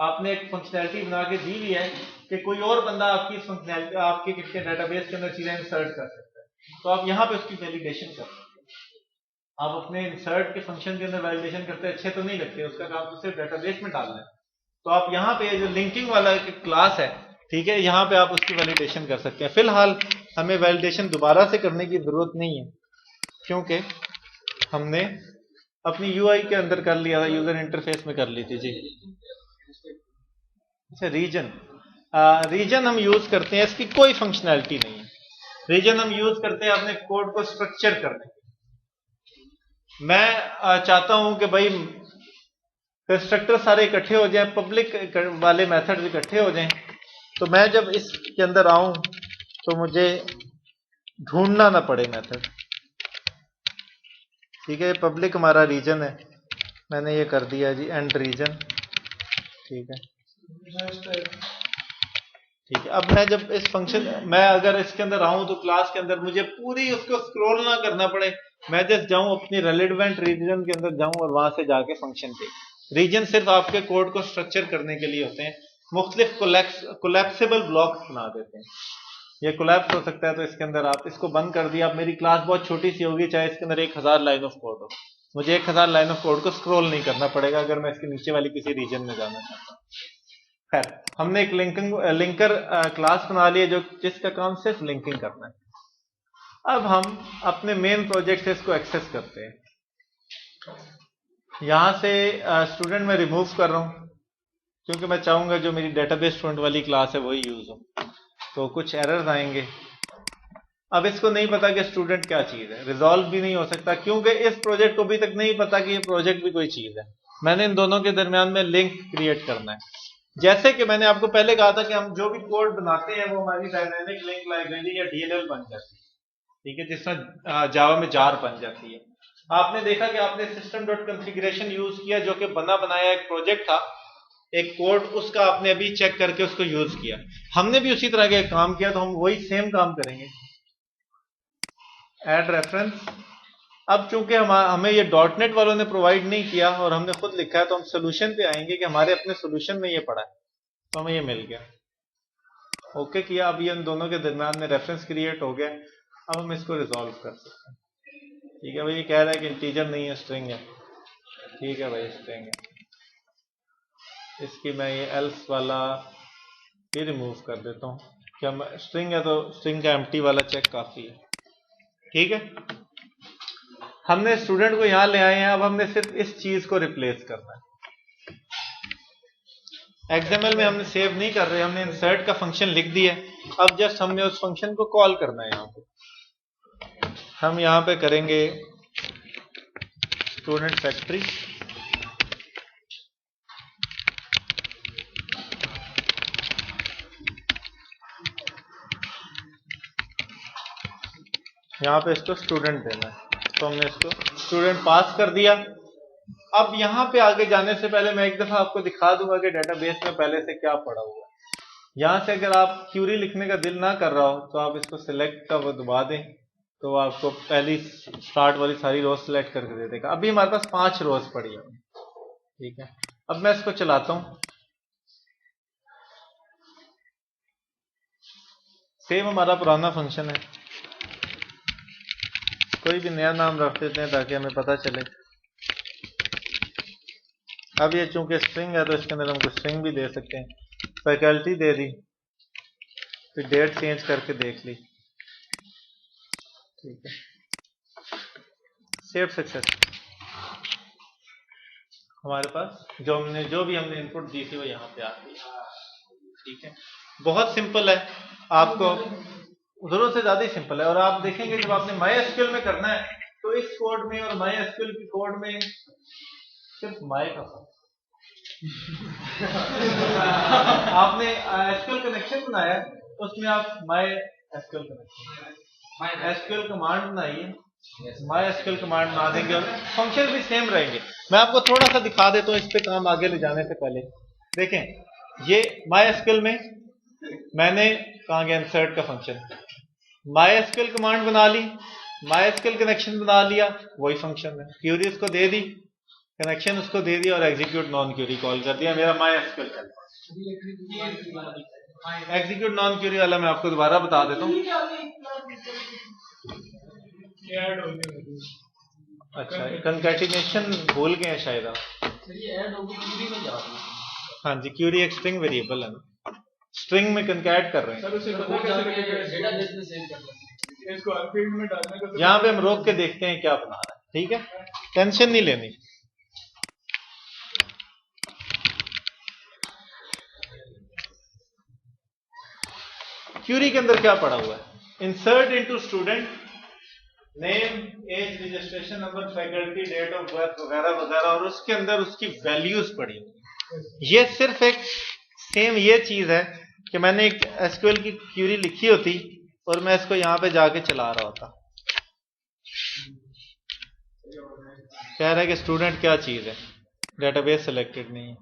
आपने एक फंक्शनैलिटी बना के दी हुई है कि कोई और बंदा आपकी फंक्शनैलिटी आपके किसके डाटाबेस के अंदर चीजें इंसर्ट कर सकता है, तो आप यहां पे उसकी वैलिडेशन कर सकते हैं। आप अपने इंसर्ट के फंक्शन के अंदर वैलिडेशन करते अच्छे तो नहीं लगते, उसका काम तो सिर्फ डाटाबेस में डालना है। तो आप यहाँ पे जो लिंकिंग वाला क्लास है, ठीक है, यहाँ पे आप उसकी वैलिडेशन कर सकते हैं। फिलहाल हमें वैलिडेशन दोबारा से करने की जरूरत नहीं है, क्योंकि हमने अपनी यूआई के अंदर कर लिया था, यूजर इंटरफेस में कर ली थी। जी अच्छा, रीजन हम यूज करते हैं, इसकी कोई फंक्शनैलिटी नहीं है। रीजन हम यूज करते हैं अपने कोड को स्ट्रक्चर करने के। मैं चाहता हूं कि भाई कंस्ट्रक्टर सारे इकट्ठे हो जाएं, पब्लिक वाले मेथड इकट्ठे हो जाएं, तो मैं जब इसके अंदर आऊं तो मुझे ढूंढना ना पड़े मेथड, ठीक है। पब्लिक हमारा रीजन है, मैंने ये कर दिया जी एंड रीजन, ठीक है ठीक है। अब मैं जब इस फंक्शन, मैं अगर इसके अंदर आऊं तो क्लास के अंदर मुझे पूरी उसको स्क्रॉल ना करना पड़े, मैं जस्ट जाऊं अपनी रेलेवेंट रीजन के अंदर जाऊं और वहां से जाके फंक्शन पे। रीजन सिर्फ आपके कोड को स्ट्रक्चर करने के लिए होते हैं, मुख्तलिफ कोलैप्सिबल ब्लॉक्स बना देते हैं। ये कोलैप्स हो सकता है, तो इसके अंदर आप इसको बंद कर दिया, अब मेरी क्लास बहुत छोटी सी होगी, चाहे इसके अंदर 1000 लाइन ऑफ कोड हो, मुझे 1000 लाइन ऑफ कोड को स्क्रॉल नहीं करना पड़ेगा अगर मैं इसके नीचे वाली किसी रीजन में जाना चाहता हूँ। खैर, हमने एक लिंकर क्लास बना लिया जो जिसका काम सिर्फ लिंकिंग करना है। अब हम अपने मेन प्रोजेक्ट से इसको एक्सेस करते हैं। यहां से स्टूडेंट मैं रिमूव कर रहा हूं, क्योंकि मैं चाहूंगा जो मेरी डेटाबेस स्टूडेंट वाली क्लास है वही यूज हो, तो कुछ एरर्स आएंगे। अब इसको नहीं पता कि स्टूडेंट क्या चीज है, रिजॉल्व भी नहीं हो सकता, क्योंकि इस प्रोजेक्ट को अभी तक नहीं पता कि ये प्रोजेक्ट भी कोई चीज है। मैंने इन दोनों के दरमियान में लिंक क्रिएट करना है। जैसे कि मैंने आपको पहले कहा था कि हम जो भी कोड बनाते हैं वो हमारी डायनामिक लिंक लाइब्रेरी या डीएलएल बन जाती है, ठीक है, जिस तरह जावा में जार बन जाती है। आपने देखा कि आपने सिस्टम डॉट कॉन्फ़िगरेशन यूज किया, जो कि बना बनाया एक प्रोजेक्ट था, एक कोड, उसका आपने अभी चेक करके उसको यूज किया। हमने भी उसी तरह का एक काम किया, तो हम वही सेम काम करेंगे। Add reference. अब चूंकि हमें ये डॉटनेट वालों ने प्रोवाइड नहीं किया और हमने खुद लिखा है, तो हम सोल्यूशन पे आएंगे कि हमारे अपने सोल्यूशन में ये पड़ा है, तो हमें ये मिल गया। ओके किया, अब ये इन दोनों के दरमियान में रेफरेंस क्रिएट हो गया। अब हम इसको रिजॉल्व कर सकते हैं, ठीक है भाई। ये कह रहा है कि इंटीजर नहीं है, स्ट्रिंग है, ठीक है भाई, स्ट्रिंग है। इसकी मैं ये एल्स वाला भी रिमूव कर देता हूँ, क्या स्ट्रिंग है तो स्ट्रिंग का एम्प्टी वाला चेक काफी है, ठीक है। हमने स्टूडेंट को यहां ले आए हैं, अब हमने सिर्फ इस चीज को रिप्लेस करना है। एक्सएमएल में हमने सेव नहीं कर रहे, हमने इंसर्ट का फंक्शन लिख दिया है। अब जस्ट हमने उस फंक्शन को कॉल करना है। यहां पे हम यहां पे करेंगे स्टूडेंट फैक्ट्री, यहां पे इसको स्टूडेंट देना है, तो हमने इसको स्टूडेंट पास कर दिया। अब यहां पे आगे जाने से पहले मैं एक दफा आपको दिखा दूंगा कि डेटाबेस में पहले से क्या पड़ा हुआ है। यहां से अगर आप क्यूरी लिखने का दिल ना कर रहा हो तो आप इसको सिलेक्ट का वो दबा दें, तो आपको पहली स्टार्ट वाली सारी रोज सिलेक्ट करके दे देगा। अभी हमारे पास 5 रोज पड़ी है, ठीक है। अब मैं इसको चलाता हूं, सेम हमारा पुराना फंक्शन है, कोई भी नया नाम रख देते हैं ताकि हमें पता चले। अब ये चूंकि स्ट्रिंग है तो इसके अंदर हम कुछ स्ट्रिंग भी दे सकते हैं। फैकल्टी दे दी, फिर डेट चेंज करके देख ली, ठीक है। सेव सक्सेस, हमारे पास जो भी हमने इनपुट दी थी वो यहाँ पे आ गई, ठीक है। बहुत सिंपल है, आपको जरूरत से ज्यादा ही सिंपल है। और आप देखेंगे जब आपने MySQL में करना है तो इस कोड में और MySQL की कोड में सिर्फ माई का आपने SQL कनेक्शन बनाया है, उसमें आप MySQL कनेक्शन, MySQL कमांड बनाइए, MySQL कमांड बना देंगे और फंक्शन भी सेम रहेंगे। मैं आपको थोड़ा सा दिखा देता हूँ इस पे काम आगे ले जाने से पहले। देखें, ये MySQL में मैंने कहा गया इंसर्ट का फंक्शन, MySQL कमांड बना ली, MySQL कनेक्शन बना लिया, वही फंक्शन है। क्यूरी उसको दे दी, कनेक्शन उसको दे दिया और एग्जीक्यूट नॉन क्यूरी कॉल कर दिया, मेरा MySQL चल पड़ा। एग्जीक्यूट नॉन क्यूरी वाला मैं आपको दोबारा बता देता हूँ। अच्छा, कंकैटिनेशन भूल गए हैं शायद आप। हाँ जी, क्यूरी एक स्ट्रिंग वेरिएबल है ना, स्ट्रिंग में कंकैट कर रहे हैं। यहाँ पे हम रोक के देखते हैं क्या बना रहा है, ठीक है, टेंशन नहीं लेनी। क्यूरी के अंदर क्या पड़ा हुआ है, insert into student, name, age, registration number, faculty, date of birth वगैरह वगैरह, और उसके अंदर उसकी वैल्यूज पड़ी हुई। ये सिर्फ एक सेम ये चीज है कि मैंने एक एसक्यूएल की क्यूरी लिखी होती और मैं इसको यहां पे जाके चला रहा होता। कह रहा है कि स्टूडेंट क्या चीज है, डेटाबेस सिलेक्टेड नहीं है,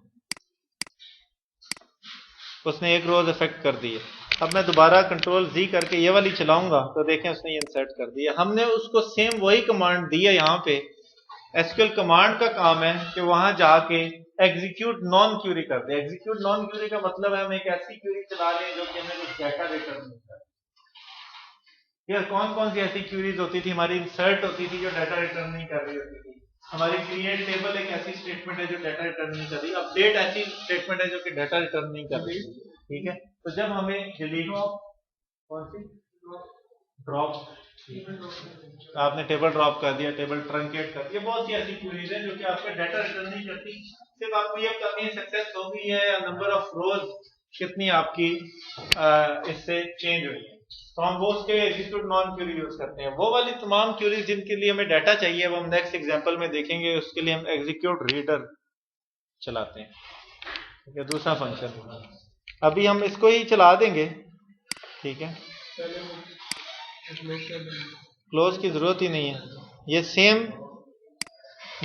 उसने एक रोज इफेक्ट कर दी है। अब मैं दोबारा कंट्रोल Z करके ये वाली चलाऊंगा तो देखें उसने ये इंसर्ट कर दिया। हमने उसको सेम वही कमांड दी है। यहाँ पे एसक्यूएल कमांड का काम है कि वहां जाके एग्जीक्यूट नॉन क्यूरी कर दे। एग्जीक्यूट नॉन क्यूरी का मतलब है हम एक ऐसी क्यूरी चला लें जो कि हमें कुछ डाटा रिटर्न नहीं करे। यार कौन कौन सी ऐसी क्यूरीज होती थी, हमारी इंसर्ट होती थी जो डाटा रिटर्न नहीं कर रही होती थी, हमारी क्रिएट टेबल एक ऐसी स्टेटमेंट है जो डाटा रिटर्न नहीं कर रही, अपडेट ऐसी स्टेटमेंट है जो कि डाटा रिटर्न नहीं कर रही, ठीक है। तो जब हमें डिलीट कौन सी ड्रॉप, आपने टेबल ड्रॉप कर दिया, टेबल ट्रंकेट कर दिया, बहुत सी ऐसी क्वेरीज है जो कि आपका डाटा रिटर्न नहीं करती, सिर्फ आपको ये करनी है सक्सेस हो गई है या नंबर ऑफ रोज कितनी आपकी इससे चेंज हुई है, तो हम वो उसके एग्जीक्यूट नॉन क्यूरी यूज करते हैं। वो वाली तमाम क्यूरीज जिनके लिए हमें डाटा चाहिए वो हम नेक्स्ट एग्जांपल में देखेंगे, उसके लिए हम एग्जीक्यूट रीडर चलाते हैं, ठीक है, दूसरा फंक्शन। अभी हम इसको ही चला देंगे, ठीक है, क्लोज की जरूरत ही नहीं है, ये सेम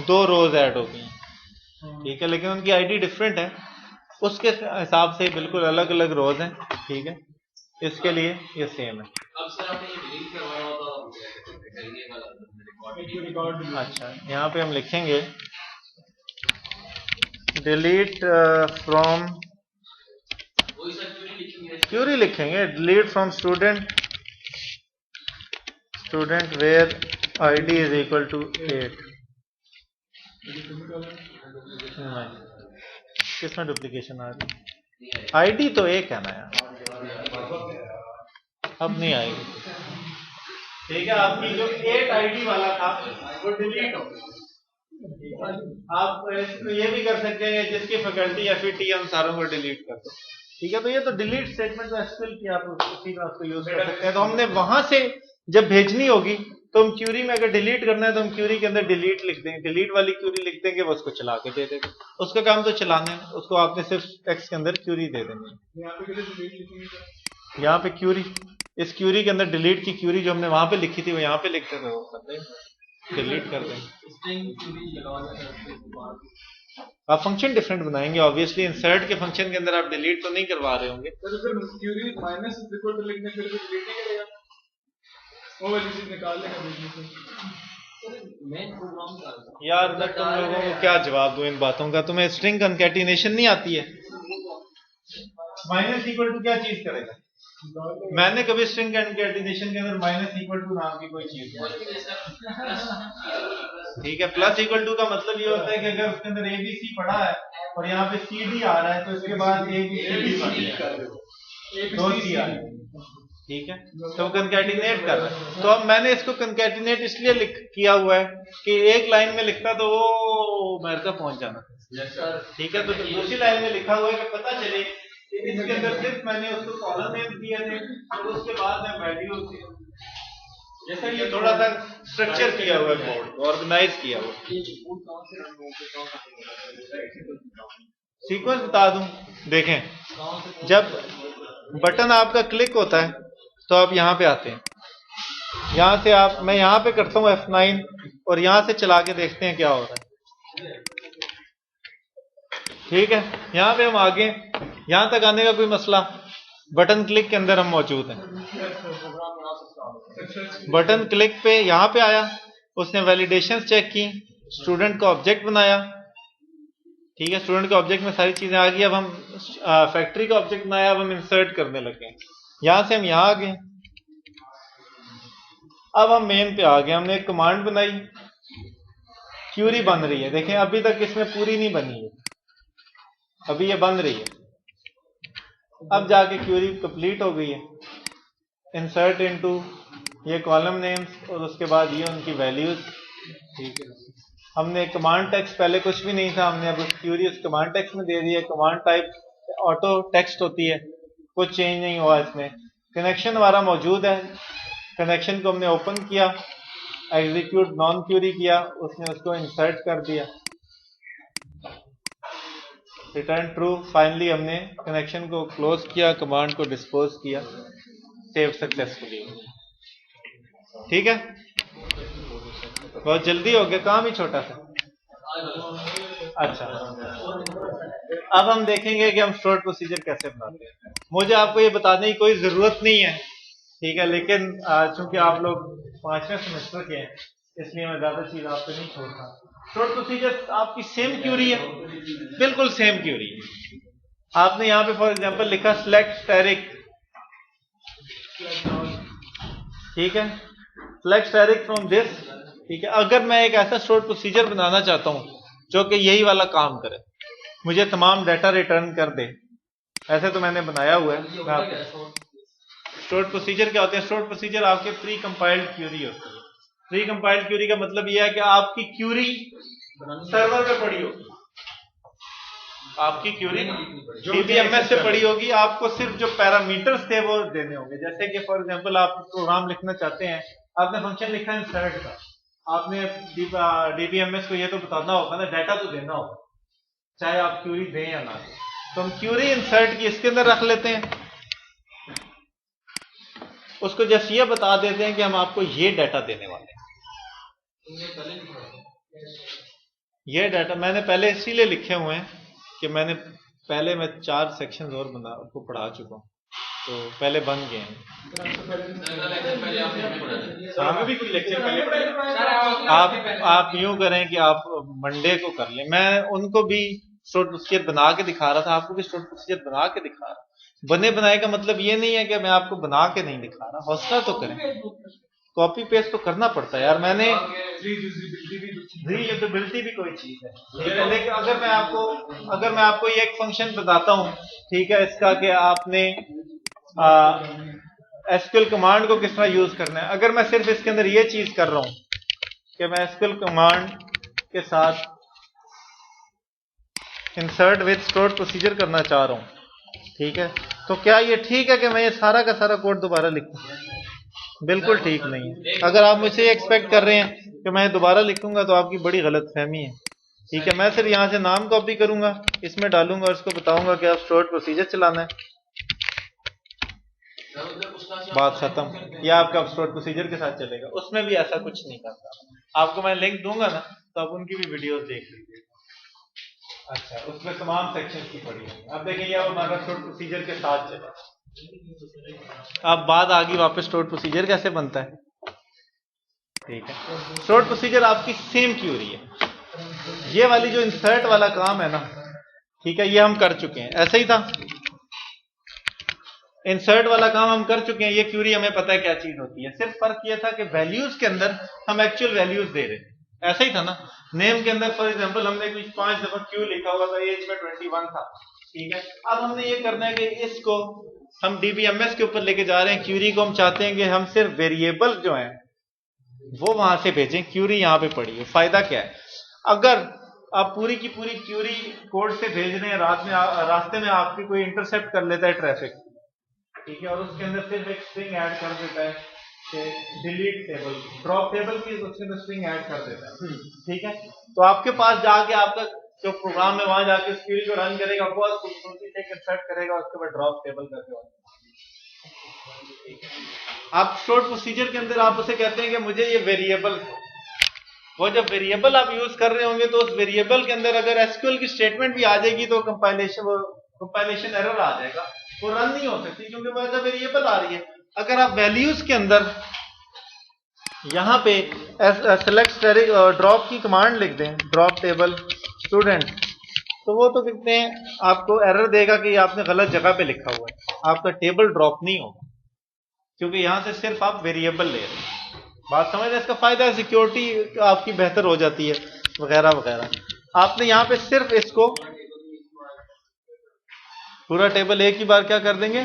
दो रोज ऐड हो गई, ठीक है, लेकिन उनकी आईडी डिफरेंट है, उसके हिसाब से बिल्कुल अलग अलग रोज हैं, ठीक है, इसके लिए ये सेम है। अब सर आपने ये डिलीट करवाया होता तो अच्छा, यहाँ पे हम लिखेंगे डिलीट फ्रॉम, क्यूरी लिखेंगे delete from student where ID is equal to 8। किसमें डुप्लीकेशन आ रही, आईडी तो एक है ना यार, अब नहीं आएगी, ठीक है। आपकी जो 8 आईडी वाला था वो डिलीट हो गया। आप ये भी कर सकते हैं जिसकी फैकल्टी FET हम सारों को डिलीट कर दो, ठीक है। तो ये तो डिलीट स्टेटमेंट एसक्यूएल की आप उसी में आपको यूज कर सकते हैं। तो हमने वहां से जब भेजनी होगी तो हम क्यूरी में अगर डिलीट करना है तो हम क्यूरी के अंदर डिलीट लिख देंगे, डिलीट वाली क्यूरी लिख देंगे, वो उसको चला के दे देगा, उसका काम तो चलाना है, उसको आपने सिर्फ टेक्स्ट के अंदर क्यूरी दे देनी है। यहाँ पे क्यूरी, इस क्यूरी के अंदर डिलीट की क्यूरी जो हमने वहां पे लिखी थी वो यहाँ पे लिख देंगे, वो कर देंगे, डिलीट कर देंगे। आप फंक्शन डिफरेंट बनाएंगे ऑब्वियसली, इंसर्ट के फंक्शन के अंदर आप डिलीट तो नहीं करवा रहे होंगे। तो फिर क्यूरी माइनस इक्वल टू लिखने फिर डिलीट नहीं करेगा, वो वाली चीज निकाल लेगा बीच में। मेन प्रोग्राम का यार मैं तुम लोगों को क्या जवाब दूं इन बातों का, तुम्हें स्ट्रिंग कंकैटिनेशन नहीं आती है? माइनस इक्वल टू क्या चीज करेगा, मैंने कभी स्ट्रिंग कंकैटिनेशन के अंदर माइनस इक्वल टू नाम की कोई चीज नहीं। ठीक है, प्लस इक्वल टू का मतलब ये होता है कि अगर उसके अंदर ABC पढ़ा है और यहाँ पे CD आ रहा है तो इसके बाद ABC दो C आ रहा है। ठीक है, तो कंकैटिनेट कर रहा है। तो अब मैंने इसको कंकैटिनेट इसलिए किया हुआ है कि एक लाइन में लिखता तो वो अमेरिका पहुंच जाना। ठीक है, तो दूसरी लाइन में लिखा हुआ है कि पता चले कि इसके अंदर सिर्फ मैंने उसको कॉलम नेम दिए थे और उसके बाद में वैल्यू जैसा ये थोड़ा सा स्ट्रक्चर किया हुआ है, कोड ऑर्गेनाइज किया हुआ। सीक्वेंस बता दूं, देखें, जब बटन आपका क्लिक होता है तो आप यहां पे आते हैं, यहां से मैं यहां पे करता हूं F9 और यहां से चला के देखते हैं क्या हो रहा है। ठीक है, यहां पे हम आगे, यहां तक आने का कोई मसला, बटन क्लिक के अंदर हम मौजूद हैं। बटन क्लिक पे यहां पे आया, उसने वैलिडेशंस चेक की, स्टूडेंट का ऑब्जेक्ट बनाया। ठीक है, स्टूडेंट के ऑब्जेक्ट में सारी चीजें आ गई। अब हम फैक्ट्री का ऑब्जेक्ट बनाया, अब हम इंसर्ट करने लगे। यहां से हम यहां आ गए, अब हम मेन पे आ गए। हमने एक कमांड बनाई, क्यूरी बन रही है। देखें अभी तक इसमें पूरी नहीं बनी है, अभी ये बन रही है। अब जाके क्यूरी कंप्लीट हो गई है। इंसर्ट इनटू ये कॉलम नेम्स और उसके बाद ये उनकी वैल्यूज। ठीक है, हमने कमांड टेक्स्ट, पहले कुछ भी नहीं था, हमने अब क्यूरी उस कमांड टेक्स्ट में दे दी है। कमांड टाइप ऑटो टेक्स्ट होती है, कुछ चेंज नहीं हुआ इसमें। कनेक्शन हमारा मौजूद है, कनेक्शन को हमने ओपन किया, एग्जीक्यूट नॉन क्यूरी किया, उसने उसको इंसर्ट कर दिया, रिटर्न ट्रू। फाइनली हमने कनेक्शन को क्लोज किया, कमांड को डिस्पोज किया, सेव सक्सेसफुली। ठीक है, बहुत जल्दी हो गया, काम ही छोटा सा। अच्छा, अब हम देखेंगे कि हम स्टोर प्रोसीजर कैसे बनाते हैं। मुझे आपको ये बताने की कोई जरूरत नहीं है, ठीक है, लेकिन चूंकि आप लोग 5वें सेमेस्टर के हैं इसलिए मैं ज्यादा चीज आप पे नहीं छोड़ता। स्टोर प्रोसीजर आपकी सेम क्यूरी है, बिल्कुल सेम क्यूरी है। आपने यहाँ पे फॉर एग्जांपल लिखा सेलेक्ट स्टैटिक, ठीक है, सेलेक्ट स्टैटिक फ्रॉम दिस। ठीक है, अगर मैं एक ऐसा स्टोर प्रोसीजर बनाना चाहता हूं जो कि यही वाला काम करे, मुझे तमाम डाटा रिटर्न कर दे, ऐसे तो मैंने बनाया हुआ है। स्टोर प्रोसीजर क्या होते हैं? स्टोर प्रोसीजर आपके प्री कंपाइल्ड क्यूरी होती है। प्री कंपाइल्ड क्यूरी का मतलब यह है कि आपकी क्यूरी सर्वर पे पड़ी होगी, आपकी क्यूरी DBMS से पड़ी होगी। आपको सिर्फ जो पैरामीटर्स थे वो देने होंगे। जैसे कि फॉर एग्जांपल आप प्रोग्राम लिखना चाहते हैं, आपने फंक्शन लिखा है इंसर्ट का, आपने DBMS को ये तो बताना होगा ना, डाटा तो देना होगा, चाहे आप क्यूरी दें या ना दें। तो हम क्यूरी इंसर्ट की इसके अंदर रख लेते हैं, उसको जैसे ये बता देते हैं कि हम आपको ये डाटा देने वाले हैं। ये डाटा मैंने पहले इसीलिए लिखे हुए हैं कि मैंने पहले मैं 4 सेक्शन और आपको पढ़ा चुका हूँ, तो पहले बन गए हैं। आप यूं करें कि आप मंडे को कर लें, मैं उनको भी स्टोर प्रोसीजर बना के दिखा रहा था, आपको भी स्टोर प्रोसीजर बना के दिखा रहा। बने बनाए का मतलब ये नहीं है कि मैं आपको बना के नहीं दिखा रहा, हौसला तो करें, कॉपी पेस्ट तो करना पड़ता है यार। मैंने रीयूजेबिलिटी भी कोई चीज है, लेकिन अगर मैं आपको ये एक फंक्शन बताता हूं, ठीक है, इसका कि आपने एसक्यूएल कमांड को किस तरह यूज करना है। अगर मैं सिर्फ इसके अंदर ये चीज कर रहा हूं कि मैं एसक्यूएल कमांड के साथ इंसर्ट विद स्टोर प्रोसीजर करना चाह रहा हूं, ठीक है, तो क्या ये ठीक है कि मैं ये सारा का सारा कोड दोबारा लिखूं? बिल्कुल ठीक नहीं है। अगर आप मुझसे ये एक्सपेक्ट कर रहे हैं कि मैं दोबारा लिखूंगा तो आपकी बड़ी गलतफहमी है। ठीक है, मैं सिर्फ यहां से नाम कॉपी करूंगा, इसमें डालूंगा और इसको बताऊंगा कि आप स्टोर प्रोसीजर चलाना है, बात खत्म। या आपका स्टोर प्रोसीजर के साथ चलेगा, उसमें भी ऐसा कुछ नहीं करता। आपको मैं लिंक दूंगा ना, तो आप उनकी भी वीडियोस देख लीजिए। अच्छा, उसमें तमाम सेक्शन की पड़ी है। अब देखिए अब हमारा स्टोर प्रोसीजर के साथ चला। अब बात आ गई वापस स्टोर प्रोसीजर कैसे बनता है। ठीक है, स्टोर प्रोसीजर आपकी सेम क्यूरी है। ये वाली जो इंसर्ट वाला काम है ना, ठीक है, ये हम कर चुके हैं, ऐसे ही था। इंसर्ट वाला काम हम कर चुके हैं, ये क्यूरी हमें पता है क्या चीज होती है। सिर्फ फर्क ये था कि वैल्यूज के अंदर हम एक्चुअल वैल्यूज दे रहे थे, ऐसा ही था ना। नेम के अंदर फॉर एग्जांपल हमने कुछ 5 दफा क्यू लिखा हुआ था, एज में 21 था, ठीक है। अब हमने ये करना है कि इसको हम डीबीएमएस के ऊपर लेके जा रहे हैं, क्यूरी को हम चाहते हैं कि हम सिर्फ वेरिएबल जो है वो वहां से भेजें, क्यूरी यहां पे पड़ी है। फायदा क्या है, अगर आप पूरी की पूरी क्यूरी कोड से भेज रहे हैं, रास्ते में आपकी कोई इंटरसेप्ट कर लेता है ट्रैफिक, ठीक है, और उसके अंदर सिर्फ एक स्ट्रिंग ऐड कर देता है कि डिलीट टेबल, ड्रॉप टेबल की उसके अंदर स्ट्रिंग ऐड कर देता है, ठीक है। तो आपके पास जाके आपका जो प्रोग्राम है वहां जाके उस क्यूरी को रन करेगा, बहुत खूबसूरती से इंसर्ट करेगा, उसके बाद ड्रॉप टेबल करके आप स्टोर्ड प्रोसीजर के अंदर आप उसे कहते हैं कि मुझे ये वेरिएबल, वो जब वेरिएबल आप यूज कर रहे होंगे तो उस वेरिएबल के अंदर अगर एसक्यूएल की स्टेटमेंट भी आ जाएगी तो कंपाइलेशन एरर आ जाएगा, वो रन नहीं हो सकती क्योंकि वो एज अ वेरिएबल आ रही है। अगर आप वैल्यूज के अंदर यहां पे सेलेक्ट ड्रॉप की कमांड लिख दें, ड्रॉप टेबल स्टूडेंट, तो वो तो कहते हैं आपको एरर देगा कि आपने गलत जगह पे लिखा हुआ है, आपका टेबल ड्रॉप नहीं होगा क्योंकि यहां से सिर्फ आप वेरिएबल ले रहे हैं। बात समझ रहे हैं? इसका फायदा है, सिक्योरिटी आपकी बेहतर हो जाती है वगैरह वगैरह। आपने यहां पे सिर्फ इसको पूरा टेबल एक ही बार क्या कर देंगे,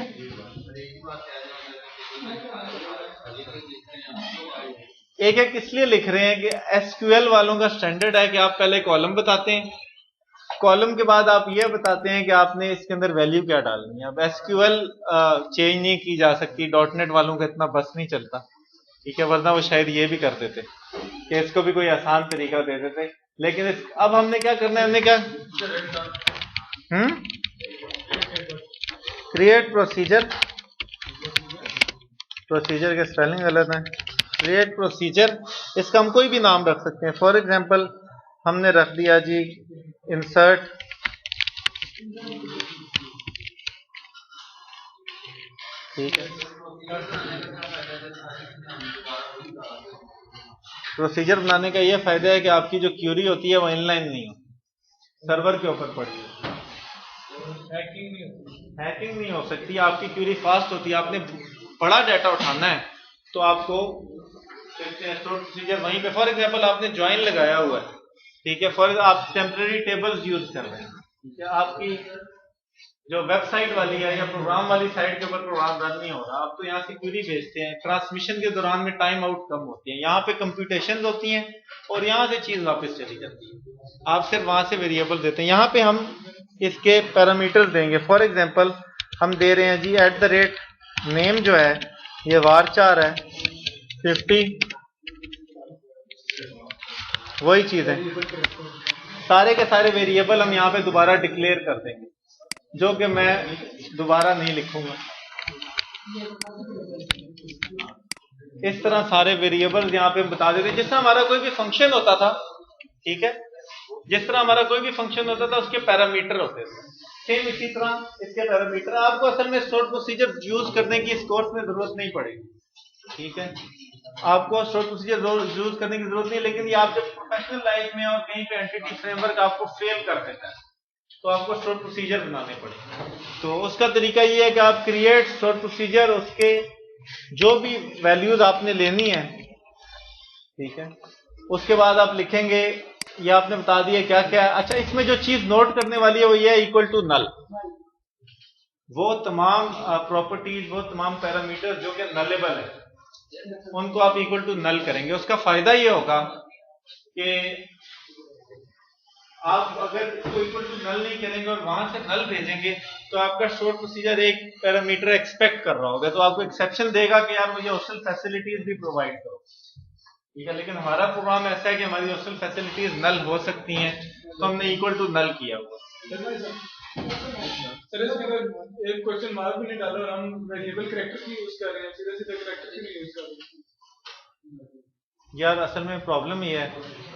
एक एक इसलिए लिख रहे हैं कि एसक्यूएल वालों का स्टैंडर्ड है कि आप पहले कॉलम बताते हैं, कॉलम के बाद आप ये बताते हैं कि आपने इसके अंदर वैल्यू क्या डालनी है। अब एसक्यूएल चेंज नहीं की जा सकती, डॉटनेट वालों का इतना बस नहीं चलता, ठीक है, वरना वो शायद ये भी कर देते कि इसको भी कोई आसान तरीका दे देते। लेकिन अब हमने क्या करना है, हमने क्या क्रिएट प्रोसीजर, प्रोसीजर के स्पेलिंग गलत है, क्रिएट प्रोसीजर, इसका हम कोई भी नाम रख सकते हैं। फॉर एग्जांपल हमने रख दिया जी इंसर्ट ठीक है। प्रोसीजर बनाने का यह फायदा है कि आपकी जो क्यूरी होती है वो इनलाइन नहीं हो, सर्वर के ऊपर पड़ी है, हैकिंग नहीं हो सकती, आपकी क्यूरी फास्ट होती है। आपने बड़ा डाटा उठाना है तो आपको प्रोसीजर वहीं पे, फॉर एग्जांपल आपने ज्वाइन लगाया हुआ है, ठीक है, फॉर आप टेम्पररी टेबल्स यूज कर रहे हैं, ठीक है, आपकी जो वेबसाइट वाली है या प्रोग्राम वाली साइट के ऊपर प्रोग्राम रन नहीं हो रहा, आप तो यहाँ से क्यूरी भेजते हैं, ट्रांसमिशन के दौरान में टाइम आउट कम होती है, यहाँ पे कंप्यूटेशन होती हैं और यहाँ से चीज वापस चली जाती है, आप सिर्फ वहां से वेरिएबल देते हैं। यहाँ पे हम इसके पैरामीटर्स देंगे, फॉर एग्जांपल हम दे रहे हैं जी @नेम जो है ये var4 है, 50 वही चीज है, सारे के सारे वेरिएबल हम यहाँ पे दोबारा डिक्लेयर कर देंगे, जो कि मैं दोबारा नहीं लिखूंगा। इस तरह सारे वेरिएबल्स यहाँ पे बता देते हैं। जिस तरह हमारा कोई भी फंक्शन होता था, ठीक है, जिस तरह हमारा कोई भी फंक्शन होता था उसके पैरामीटर होते थे, सेम इसी तरह इसके पैरामीटर। आपको असल में स्टोर प्रोसीजर यूज करने की इस कोर्स में जरूरत नहीं पड़ेगी, ठीक है, आपको स्टोर प्रोसीजर यूज करने की जरूरत नहीं, लेकिन ये आप जब प्रोफेशनल लाइफ में और कहीं पे एंटिटी फ्रेमवर्क आपको फेल कर देता है तो आपको स्टोर प्रोसीजर बनाने पड़ेंगे। तो उसका तरीका ये है कि आप क्रिएट स्टोर प्रोसीजर, उसके जो भी वैल्यूज आपने लेनी है, ठीक है, उसके बाद आप लिखेंगे, ये आपने बता दिया क्या क्या है। अच्छा, इसमें जो चीज नोट करने वाली है वो ये है इक्वल टू नल, वो तमाम प्रॉपर्टीज, वो तमाम पैरामीटर जो कि नलेबल है उनको आप इक्वल टू नल करेंगे। उसका फायदा ये होगा कि आप अगर इसको इक्वल टू नल नहीं करेंगे और वहां से नल भेजेंगे तो आपका स्टोर प्रोसीजर एक पैरामीटर एक्सपेक्ट कर रहा होगा, तो आपको एक्सेप्शन देगा कि यार मुझे हॉस्टल फैसिलिटीज भी प्रोवाइड करो, ठीक है। लेकिन हमारा प्रोग्राम ऐसा है कि हमारी हॉस्टल फैसिलिटीज नल हो सकती हैं, तो हमने इक्वल टू नल किया हुआ। सर इसके अंदर एक क्वेश्चन मार्क भी नहीं डाला और हम वेरिएबल कैरेक्टर भी यूज कर रहे हैं, सीधे सीधे कैरेक्टर भी नहीं यूज कर रहे। यार असल में प्रॉब्लम ये है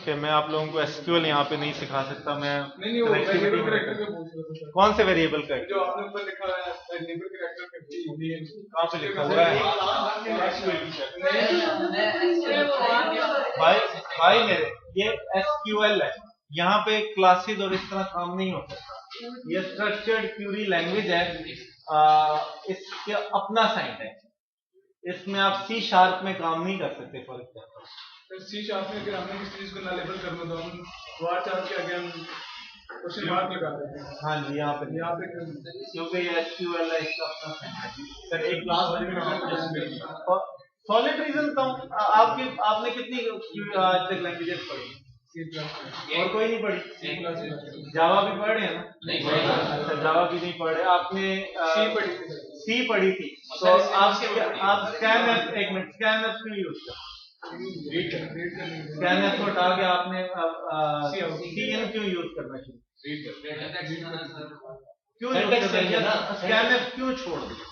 कि मैं आप लोगों को एसक्यूएल यहाँ पे नहीं सिखा सकता। मैं नहीं वो वेरिएबल कैरेक्टर का पूछ रहा था। कौन से वेरिएबल का, जो आपने ऊपर लिखा है वेरिएबल कैरेक्टर कहाँ पे लिखा हुआ है भाई मेरे, ये एसक्यूएल है, यहाँ पे क्लासेस और इस तरह काम नहीं होता, ये स्ट्रक्चर्ड क्यूरी लैंग्वेज है। इसके अपना सिंटैक्स, इसमें आप सी शार्प में काम नहीं कर सकते फॉर एग्जाम्पल। सी शार्प में अगर हमने किसी चीज को ना लेबल करना तो हम वार चार्ट के आगे हम क्वेश्चन मार्क लगा देते हैं। हाँ जी, यहाँ पे क्योंकि ये एसक्यूएल है, इसका अपना सिंटैक्स। सर एक क्लास सॉलिड रीजन का आपने कितनी आज तक लैंग्वेजेस पढ़ी? और कोई नहीं पढ़ी? जावा भी पढ़े हैं ना? नहीं पढ़ी। अच्छा, जावा भी नहीं पढ़े आपने? सी पढ़ी थी। तो आप स्कैनएफ, एक मिनट, स्कैनएफ क्यों यूज करते? स्कैनएफ को हटा के आपने सीएन क्यों यूज करना चाहिए? क्यों स्कैनएफ क्यों छोड़ दिया?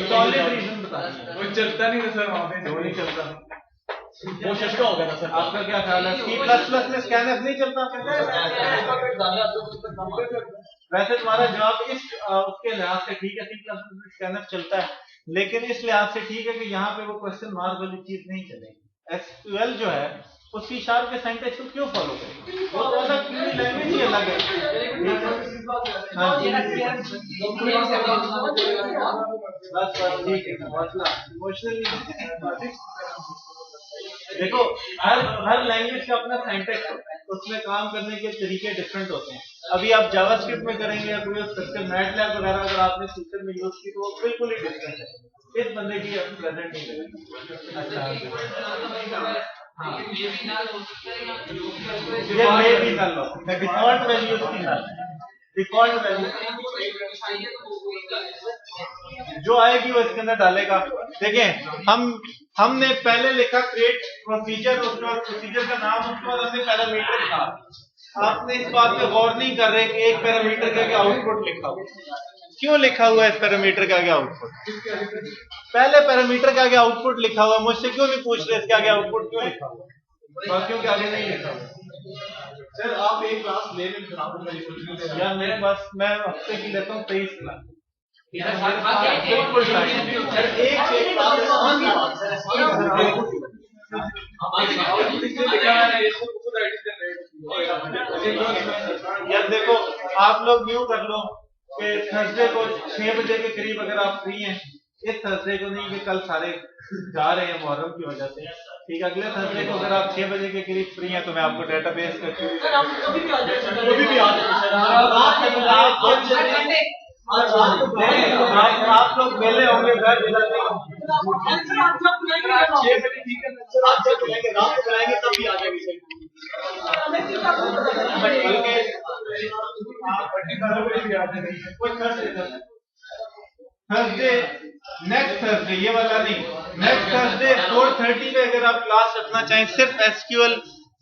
सॉलिड रीजन बताइए। वो चलता नहीं था सर, वहाँ पे नहीं चलता। कोशिश का होगा ना सर। आपका क्या ख्याल है? C++ में स्कैनएफ नहीं चलता? वैसे तुम्हारा जवाब इस उसके लिहाज से ठीक है, C++ में स्कैनएफ चलता है, लेकिन इस लिहाज से ठीक है कि यहाँ पे वो क्वेश्चन मार्क वाली चीज नहीं चलेगी। एसक्यूएल जो है वो सी शार्प के सिंटैक्स को क्यों फॉलो करेगी? वो तो अलग लैंग्वेज ही अलग है। हाँ जी, बस ठीक है, इमोशनल देखो, हर लैंग्वेज का अपना सिंटैक्स होता है, उसमें काम करने के तरीके डिफरेंट होते हैं। अभी आप जावास्क्रिप्ट में करेंगे या कोई स्ट्रक्चर मैटलैब वगैरह अगर आपने फ्यूचर में यूज की तो वो बिल्कुल ही डिफरेंट है। इस बंदे की प्रेजेंट नहीं लगेगी। अच्छा, ये मे भी नल हो, डिफॉल्ट वैल्यू की नल, डिफॉल्ट वैल्यू जो आएगी वो इसके अंदर डालेगा। देखें, हमने पहले लिखा क्रिएट प्रोसीजर, उसके बाद प्रोसीजर का नाम, उसके बाद हमने पैरामीटर लिखा। आपने इस बात पे गौर नहीं कर रहे कि एक पैरामीटर के आगे आउटपुट लिखा हुआ, क्यों लिखा हुआ है इस पैरामीटर के आगे आउटपुट? पहले पैरामीटर के आगे आउटपुट लिखा हुआ, मुझसे क्यों नहीं पूछ रहे इसके आगे आउटपुट क्यों लिखा हुआ? बाकियों के आगे नहीं लिखा हुआ। सर आप एक क्लास ले लें यार मेरे पास, मैं हफ्ते की लेता हूँ 23 क्लास। यार देखो, आप लोग न्यू कर लो कि थर्सडे को 6 बजे के करीब अगर आप फ्री हैं, इस थर्सडे को नहीं कि कल सारे जा रहे हैं मुहर्रम की वजह से, ठीक है, अगले थर्सडे को अगर आप 6 बजे के करीब फ्री हैं तो मैं आपको डेटाबेस आप लोग मेले होंगे घर थर्सडे, नेक्स्ट थर्सडे, ये वाला नहीं, नेक्स्ट थर्सडे 4:30 पे अगर आप क्लास रखना चाहें सिर्फ एसक्यूएल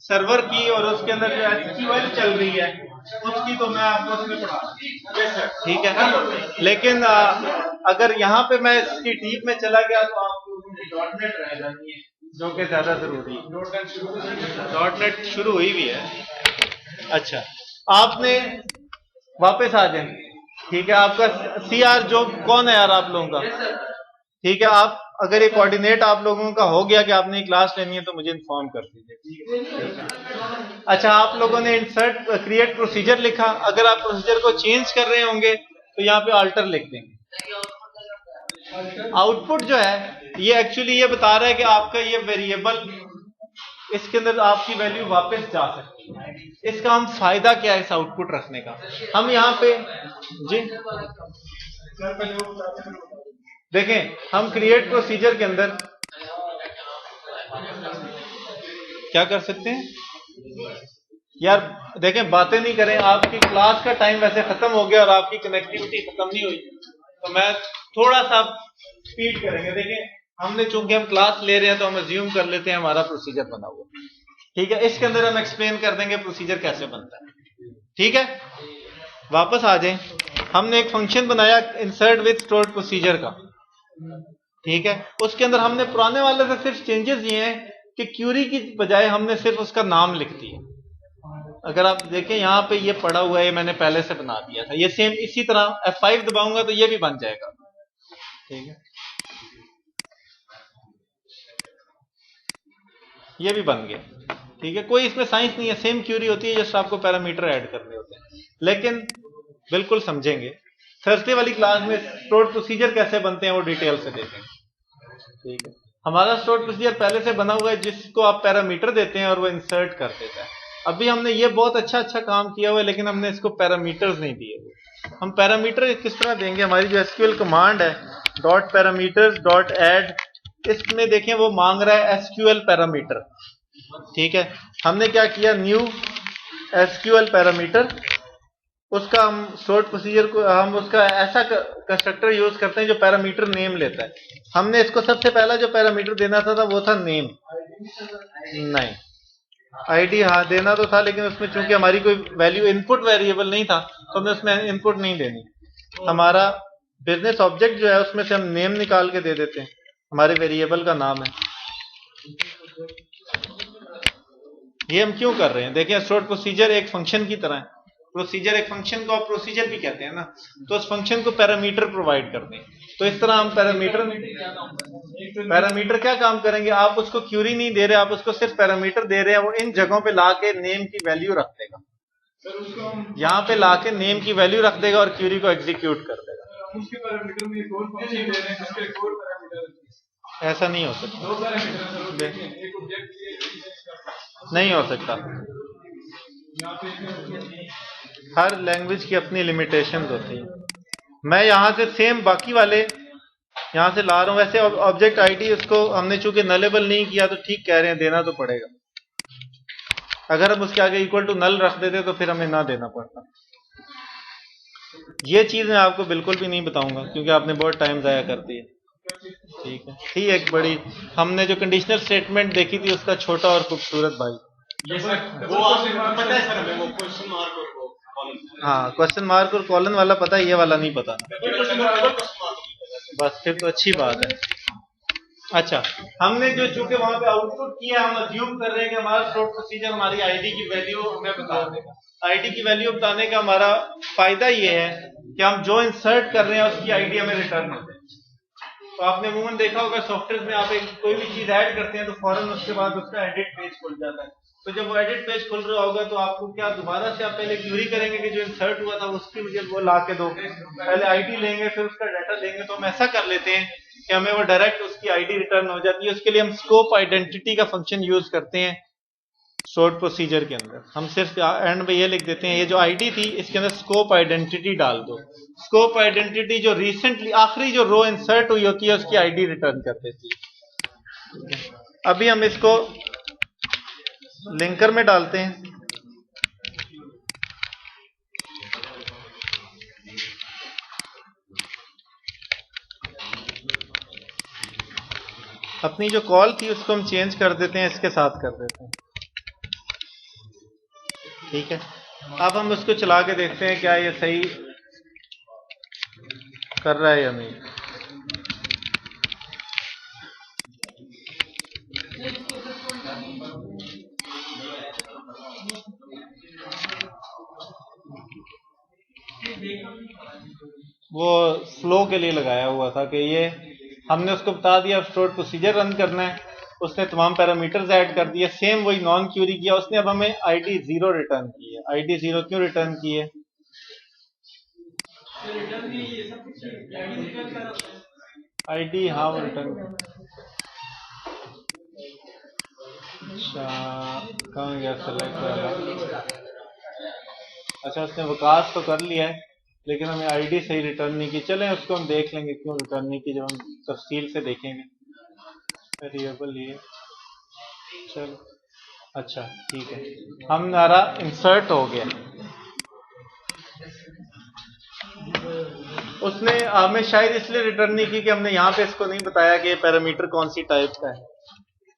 सर्वर की और उसके अंदर जो एसक्यूएल चल रही है उसकी, तो मैं आपको उसमें पढ़ा, ठीक है। लेकिन अगर यहाँ पे मैं इसकी डीप में चला गया तो आपको डॉटनेट रह जानी है, जो कि ज्यादा जरूरी है। डॉटनेट शुरू हुई भी है। अच्छा, आपने वापस आ जाए, ठीक है। आपका सीआर जॉब कौन है यार आप लोगों का? ठीक है, आप अगर ये कोऑर्डिनेट आप लोगों का हो गया कि आपने क्लास लेनी है तो मुझे इन्फॉर्म कर दीजिए। अच्छा, आप लोगों ने इंसर्ट क्रिएट प्रोसीजर लिखा, अगर आप प्रोसीजर को चेंज कर रहे होंगे तो यहाँ पे अल्टर लिख देंगे। आउटपुट जो है ये एक्चुअली ये बता रहा है कि आपका ये वेरिएबल, इसके अंदर आपकी वैल्यू वापस जा सकती है। इसका हम फायदा क्या है इस आउटपुट रखने का? हम यहाँ पे जी देखें, हम क्रिएट प्रोसीजर के अंदर क्या कर सकते हैं यार? देखें, बातें नहीं करें, आपकी क्लास का टाइम वैसे खत्म हो गया और आपकी कनेक्टिविटी खत्म नहीं हुई, तो मैं थोड़ा सा स्पीड करेंगे। देखें, हमने चूंकि हम क्लास ले रहे हैं तो हम अज्यूम कर लेते हैं हमारा प्रोसीजर बना हुआ, ठीक है। इसके अंदर हम एक्सप्लेन कर देंगे प्रोसीजर कैसे बनता है, ठीक है। वापस आ जाएं, हमने एक फंक्शन बनाया इंसर्ट विद स्टोर्ड प्रोसीजर का, ठीक है। उसके अंदर हमने पुराने वाले से सिर्फ चेंजेस ये हैं कि क्यूरी की बजाय हमने सिर्फ उसका नाम लिख दिया। अगर आप देखें यहाँ पे ये पड़ा हुआ है, मैंने पहले से बना दिया था, ये सेम इसी तरह F5 दबाऊंगा तो ये भी बन जाएगा, ठीक है, ये भी बन गया, ठीक है। कोई इसमें साइंस नहीं है, सेम क्यूरी होती है, जस्ट आपको पैरामीटर ऐड करने होते हैं, लेकिन बिल्कुल समझेंगे। थर्सडे वाली क्लास में स्टोर्ड प्रोसीजर कैसे बनते हैं वो डिटेल से देखेंगे। ठीक है, हमारा स्टोर्ड प्रोसीजर पहले से बना हुआ है जिसको आप पैरामीटर देते हैं और वो इंसर्ट कर देता है। अभी हमने ये बहुत अच्छा काम किया हुआ है, लेकिन हमने इसको पैरामीटर्स नहीं दिए हुए। हम पैरामीटर किस तरह देंगे? हमारी जो एसक्यूएल कमांड है डॉट पैरामीटर्स डॉट ऐड, इसमें देखें वो मांग रहा है एसक्यूएल पैरामीटर। ठीक है, हमने क्या किया, न्यू एसक्यूएल पैरामीटर, उसका हम स्टोर्ड प्रोसीजर को हम उसका ऐसा कंस्ट्रक्टर यूज करते हैं जो पैरामीटर नेम लेता है। हमने इसको सबसे पहला जो पैरामीटर देना था वो था नेम, नहीं आईडी हाँ देना तो था, लेकिन उसमें चूंकि हमारी कोई वैल्यू इनपुट वेरिएबल नहीं था तो हमें उसमें इनपुट नहीं देनी। हमारा बिजनेस ऑब्जेक्ट जो है उसमें से हम नेम निकाल के दे देते हैं, हमारे वेरिएबल का नाम है। ये हम क्यों कर रहे हैं? देखिए स्टोर्ड प्रोसीजर एक फंक्शन की तरह है। प्रोसीजर एक फंक्शन को आप प्रोसीजर भी कहते हैं ना, तो उस फंक्शन को पैरामीटर प्रोवाइड करते हैं। तो इस तरह हम पैरामीटर क्या काम करेंगे? आप उसको क्यूरी नहीं दे रहे, आप उसको सिर्फ पैरामीटर दे रहे हैं। वो इन जगहों पे लाके नेम की वैल्यू रख देगा, यहाँ पे लाके नेम की वैल्यू रख देगा और क्यूरी को एग्जीक्यूट कर देगा। उसके पैरामीटर में एक और फंक्शन दे रहे हैं जिसके एक और पैरामीटर, ऐसा नहीं हो सकता, दो पैरामीटर एक ऑब्जेक्ट नहीं हो सकता। हर लैंग्वेज की अपनी लिमिटेशंस होती है। मैं यहां से सेम बाकी वाले यहां से ला रहा हूं। वैसे ऑब्जेक्ट आईडी उसको हमने चूंकि नलेबल नहीं किया तो ठीक कह रहे हैं, देना तो पड़ेगा। अगर हम उसके आगे इक्वल टू नल रख देते तो फिर हमें ना देना पड़ता। ये चीज मैं आपको बिल्कुल भी नहीं बताऊंगा क्योंकि आपने बहुत टाइम जाया कर दिया। ठीक है, थी एक बड़ी, हमने जो कंडीशनल स्टेटमेंट देखी थी उसका छोटा और खूबसूरत भाई। ये सर वो आपको पता है सर हमें वो क्वेश्चन मार्क और कॉलन, हाँ क्वेश्चन मार्क और कॉलन वाला पता है, ये वाला नहीं पता। बस फिर तो अच्छी बात है। अच्छा, हमने जो चूंकि वहां पे आउटपुट किया, हम अज्यूम कर रहे हैं कि हमारा स्टोर्ड प्रोसीजर हमारी आईडी की वैल्यू हमें बता देगा। आईडी की वैल्यू बताने का हमारा फायदा ये है कि हम जो इंसर्ट कर रहे हैं उसकी आईडी हमें रिटर्न होती है। तो आपने अमूमन देखा होगा सॉफ्टवेयर में आप कोई भी चीज ऐड करते हैं तो फौरन उसके बाद उसका एडिट पेज खुल जाता है। तो जब वो एडिट पेज खुल रहा होगा तो आपको क्या दोबारा से आप पहले क्यूरी करेंगे कि जो इंसर्ट हुआ था उसकी मुझे वो ला के दो, पहले आईडी लेंगे फिर उसका डाटा लेंगे। तो हम ऐसा कर लेते हैं कि हमें वो डायरेक्ट उसकी आईडी रिटर्न हो जाती है। उसके लिए हम स्कोप आइडेंटिटी का फंक्शन यूज करते हैं स्टोर्ड प्रोसीजर के अंदर। हम सिर्फ एंड में ये लिख देते हैं, ये जो आईडी थी इसके अंदर स्कोप आइडेंटिटी डाल दो। स्कोप आइडेंटिटी जो रिसेंटली आखिरी जो रो इंसर्ट हुई होती है उसकी आईडी रिटर्न कर देती है। अभी हम इसको लिंकर में डालते हैं। अपनी जो कॉल थी उसको हम चेंज कर देते हैं, इसके साथ कर देते हैं। ठीक है, अब हम उसको चला के देखते हैं क्या ये सही कर रहा है या नहीं। वो फ्लो के लिए लगाया हुआ था कि ये हमने उसको बता दिया स्टोर्ड प्रोसीजर रन करना है, उसने तमाम पैरामीटर्स ऐड कर दिए। सेम वही नॉन क्यूरी किया उसने, अब हमें आईडी 0 रिटर्न की है। आईडी 0 क्यों रिटर्न की है? आईडी हाँ वो रिटर्न, अच्छा कहाँ गया सेलेक्ट वाला। अच्छा उसने विकास तो कर लिया है लेकिन हमें आईडी सही रिटर्न नहीं की। चलें उसको हम देख लेंगे क्यों रिटर्न नहीं की, जब हम तफसील से देखेंगे। वेरिएबल ये चलो अच्छा ठीक है, हमारा इंसर्ट हो गया। उसने हमें शायद इसलिए रिटर्न नहीं की कि हमने यहाँ पे इसको नहीं बताया कि ये पैरामीटर कौन सी टाइप का है।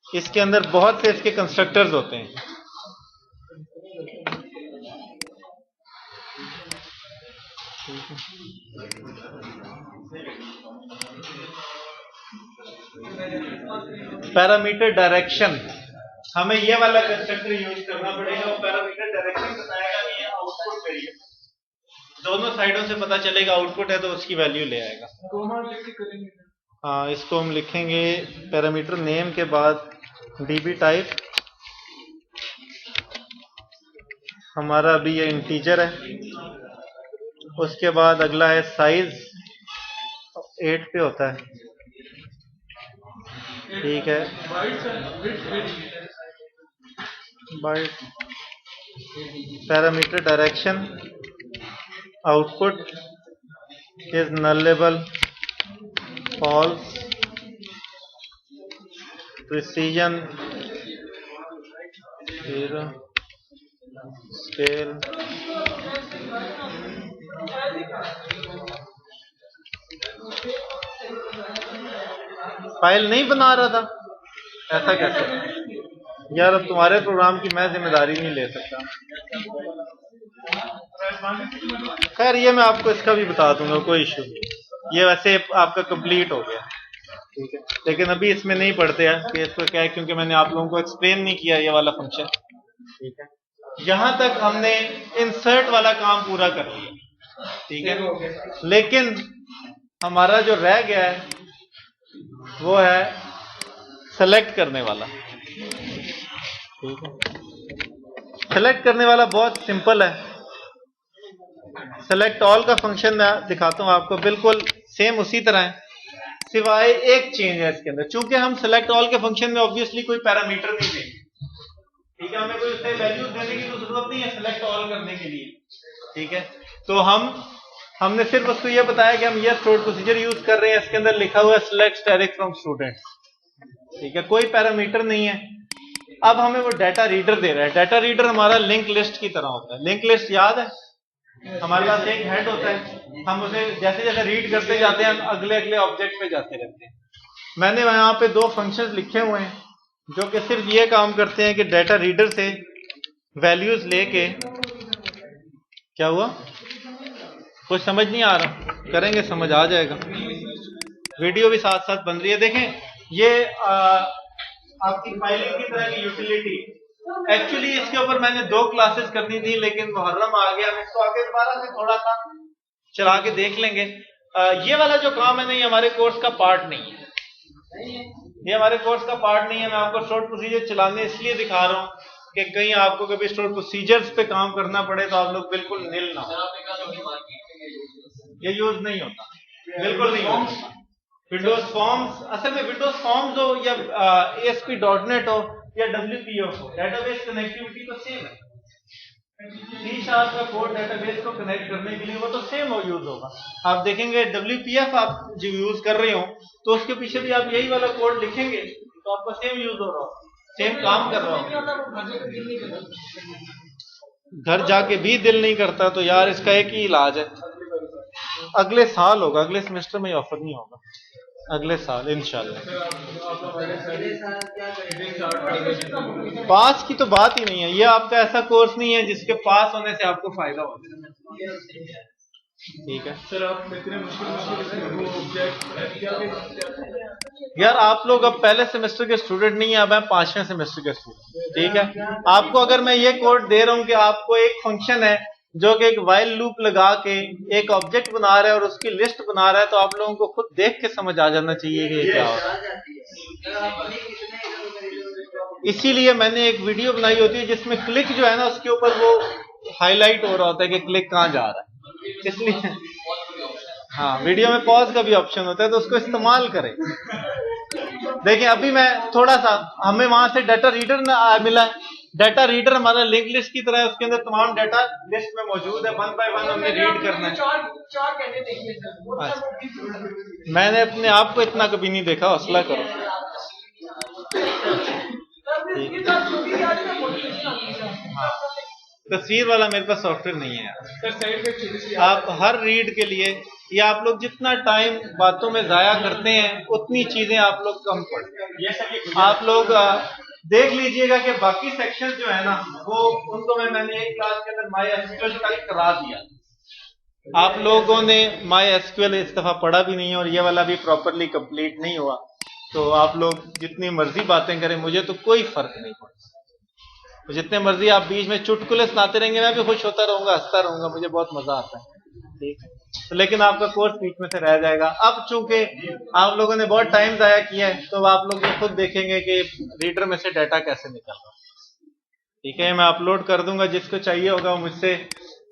इसके अंदर बहुत से इसके कंस्ट्रक्टर्स होते हैं। पैरामीटर डायरेक्शन, हमें ये वाला कंस्ट्रक्टर यूज करना पड़ेगा। वो पैरामीटर डायरेक्शन बताएगा कि ये आउटपुट वेरिएबल, दोनों साइडों से पता चलेगा आउटपुट है तो उसकी वैल्यू ले आएगा। हाँ इसको हम लिखेंगे पैरामीटर नेम के बाद डीबी टाइप, हमारा अभी ये इंटीजर है। उसके बाद अगला है साइज, 8 पे होता है, ठीक है। Byte parameter direction, output is nullable, false, precision 0, scale file नहीं बना रहा था, ऐसा कैसे यार? अब तुम्हारे प्रोग्राम की मैं जिम्मेदारी नहीं ले सकता। खैर ये मैं आपको इसका भी बता दूंगा, कोई इशू नहीं। ये वैसे आपका कंप्लीट हो गया, ठीक है, लेकिन अभी इसमें नहीं पढ़ते हैं कि इसको क्या है, क्योंकि मैंने आप लोगों को एक्सप्लेन नहीं किया ये वाला फंक्शन, ठीक है। यहां तक हमने इंसर्ट वाला काम पूरा कर लिया, ठीक है। लेकिन हमारा जो रह गया है वो है सेलेक्ट करने वाला, ठीक है। सेलेक्ट करने वाला बहुत सिंपल है। सेलेक्ट ऑल का फंक्शन मैं दिखाता हूं आपको, बिल्कुल सेम उसी तरह है, सिवाय एक चेंज है इसके अंदर। चूंकि हम सेलेक्ट ऑल के फंक्शन में ऑब्वियसली कोई पैरामीटर नहीं देंगे, ठीक है, हमें कोई उससे वैल्यू देने की तो जरूरत नहीं है सेलेक्ट ऑल करने के लिए, ठीक है। तो हमने सिर्फ उसको ये बताया कि हम ये थ्रोट प्रोसीजर यूज कर रहे हैं, इसके अंदर लिखा हुआ है सिलेक्ट स्टैटिक फ्रॉम स्टूडेंट, ठीक है, कोई पैरामीटर नहीं है। अब हमें वो डाटा रीडर दे रहा है। डाटा रीडर हमारा लिंक लिस्ट की तरह होता है। लिंक लिस्ट याद है, हमारे पास एक हेड होता है, हम उसे जैसे जैसे रीड करते जाते हैं अगले अगले ऑब्जेक्ट पे जाते रहते हैं। मैंने यहाँ पे 2 फंक्शंस लिखे हुए हैं जो कि सिर्फ ये काम करते हैं कि डाटा रीडर से वैल्यूज लेके, क्या हुआ, कुछ समझ नहीं आ रहा, करेंगे समझ आ जाएगा। वीडियो भी साथ साथ बन रही है, देखें ये आपकी फाइलिंग की तरह की यूटिलिटी। एक्चुअली इसके ऊपर मैंने 2 क्लासेस करनी थी, लेकिन मुहर्रम आ गया। हम इसको आगे दोबारा से थोड़ा सा चला के देख लेंगे। ये वाला जो काम है ना, ये हमारे कोर्स का पार्ट नहीं है, ये हमारे कोर्स का पार्ट नहीं है। मैं आपको शॉर्ट प्रोसीजर चलाने इसलिए दिखा रहा हूँ कि कहीं आपको कभी शॉर्ट प्रोसीजर्स पे काम करना पड़े तो आप लोग बिल्कुल निल ना हो। ये यूज नहीं होता, बिल्कुल नहीं होता। विंडोज फॉर्म्स, असल में विंडोज फॉर्म्स हो या ASP.NET हो या WPF हो, डेटाबेस कनेक्टिविटी तो सेम है। C# का कोड डेटाबेस को कनेक्ट करने के लिए वो तो सेम हो यूज होगा। आप देखेंगे WPF आप जो यूज कर रहे हो तो उसके पीछे भी आप यही वाला कोड लिखेंगे तो आपका सेम यूज हो रहा हो, सेम काम कर रहा हो। घर जाके भी दिल नहीं करता तो यार इसका एक ही इलाज है, अगले साल होगा, अगले सेमेस्टर में ऑफर नहीं होगा, अगले साल इंशाल्लाह। पास की तो बात ही नहीं है, ये आपका ऐसा कोर्स नहीं है जिसके पास होने से आपको फायदा हो, ठीक है। सर आप इतने मुश्किल यार आप लोग अब पहले सेमेस्टर के स्टूडेंट नहीं है, अब हैं 5वें सेमेस्टर के स्टूडेंट, ठीक है। आपको अगर मैं ये कोड दे रहा हूं कि आपको एक फंक्शन है जो कि एक वाइल लूप लगा के एक ऑब्जेक्ट बना रहा है और उसकी लिस्ट बना रहा है, तो आप लोगों को खुद देख के समझ आ जाना चाहिए कि ये क्या हो रहा है। इसीलिए मैंने एक वीडियो बनाई होती है जिसमें क्लिक जो है ना उसके ऊपर वो हाईलाइट हो रहा होता है कि क्लिक कहां जा रहा है, इसलिए हाँ, वीडियो में पॉज का भी ऑप्शन होता है तो उसको इस्तेमाल करें। देखिए अभी मैं थोड़ा सा, हमें वहां से डाटा रीडर मिला है। डाटा रीडर हमारा लिंक लिस्ट की तरह है, उसके अंदर तमाम डाटा लिस्ट में मौजूद है, 1 बाय 1 हमने रीड करना है। मैंने अपने आप को इतना कभी नहीं देखा, हौसला करो। तस्वीर वाला मेरे पास सॉफ्टवेयर नहीं है। आप हर रीड के लिए या आप लोग जितना टाइम बातों में जाया करते हैं उतनी चीजें आप लोग कम पढ़ते। आप लोग देख लीजिएगा कि बाकी सेक्शन जो है ना वो उनको मैंने एक क्लास के अंदर MySQL कल करा दिया। आप लोगों ने MySQL इस दफा पढ़ा भी नहीं है और ये वाला भी प्रॉपरली कंप्लीट नहीं हुआ, तो आप लोग जितनी मर्जी बातें करें मुझे तो कोई फर्क नहीं पड़ता। तो जितने मर्जी आप बीच में चुटकुले सुनाते रहेंगे मैं भी खुश होता रहूंगा, हंसता रहूंगा, मुझे बहुत मजा आता है, ठीक है। तो लेकिन आपका कोर्स बीच में से रह जाएगा। अब चूंकि आप लोगों ने बहुत टाइम जाया किया है तो आप लोग खुद देखेंगे कि रीडर में से डाटा कैसे निकल रहा है, ठीक है। मैं अपलोड कर दूंगा, जिसको चाहिए होगा वो मुझसे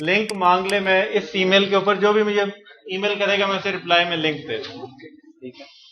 लिंक मांग ले, मैं इस ईमेल के ऊपर जो भी मुझे ईमेल करेगा मैं उसे रिप्लाई में लिंक दे दूंगा। ठीक है।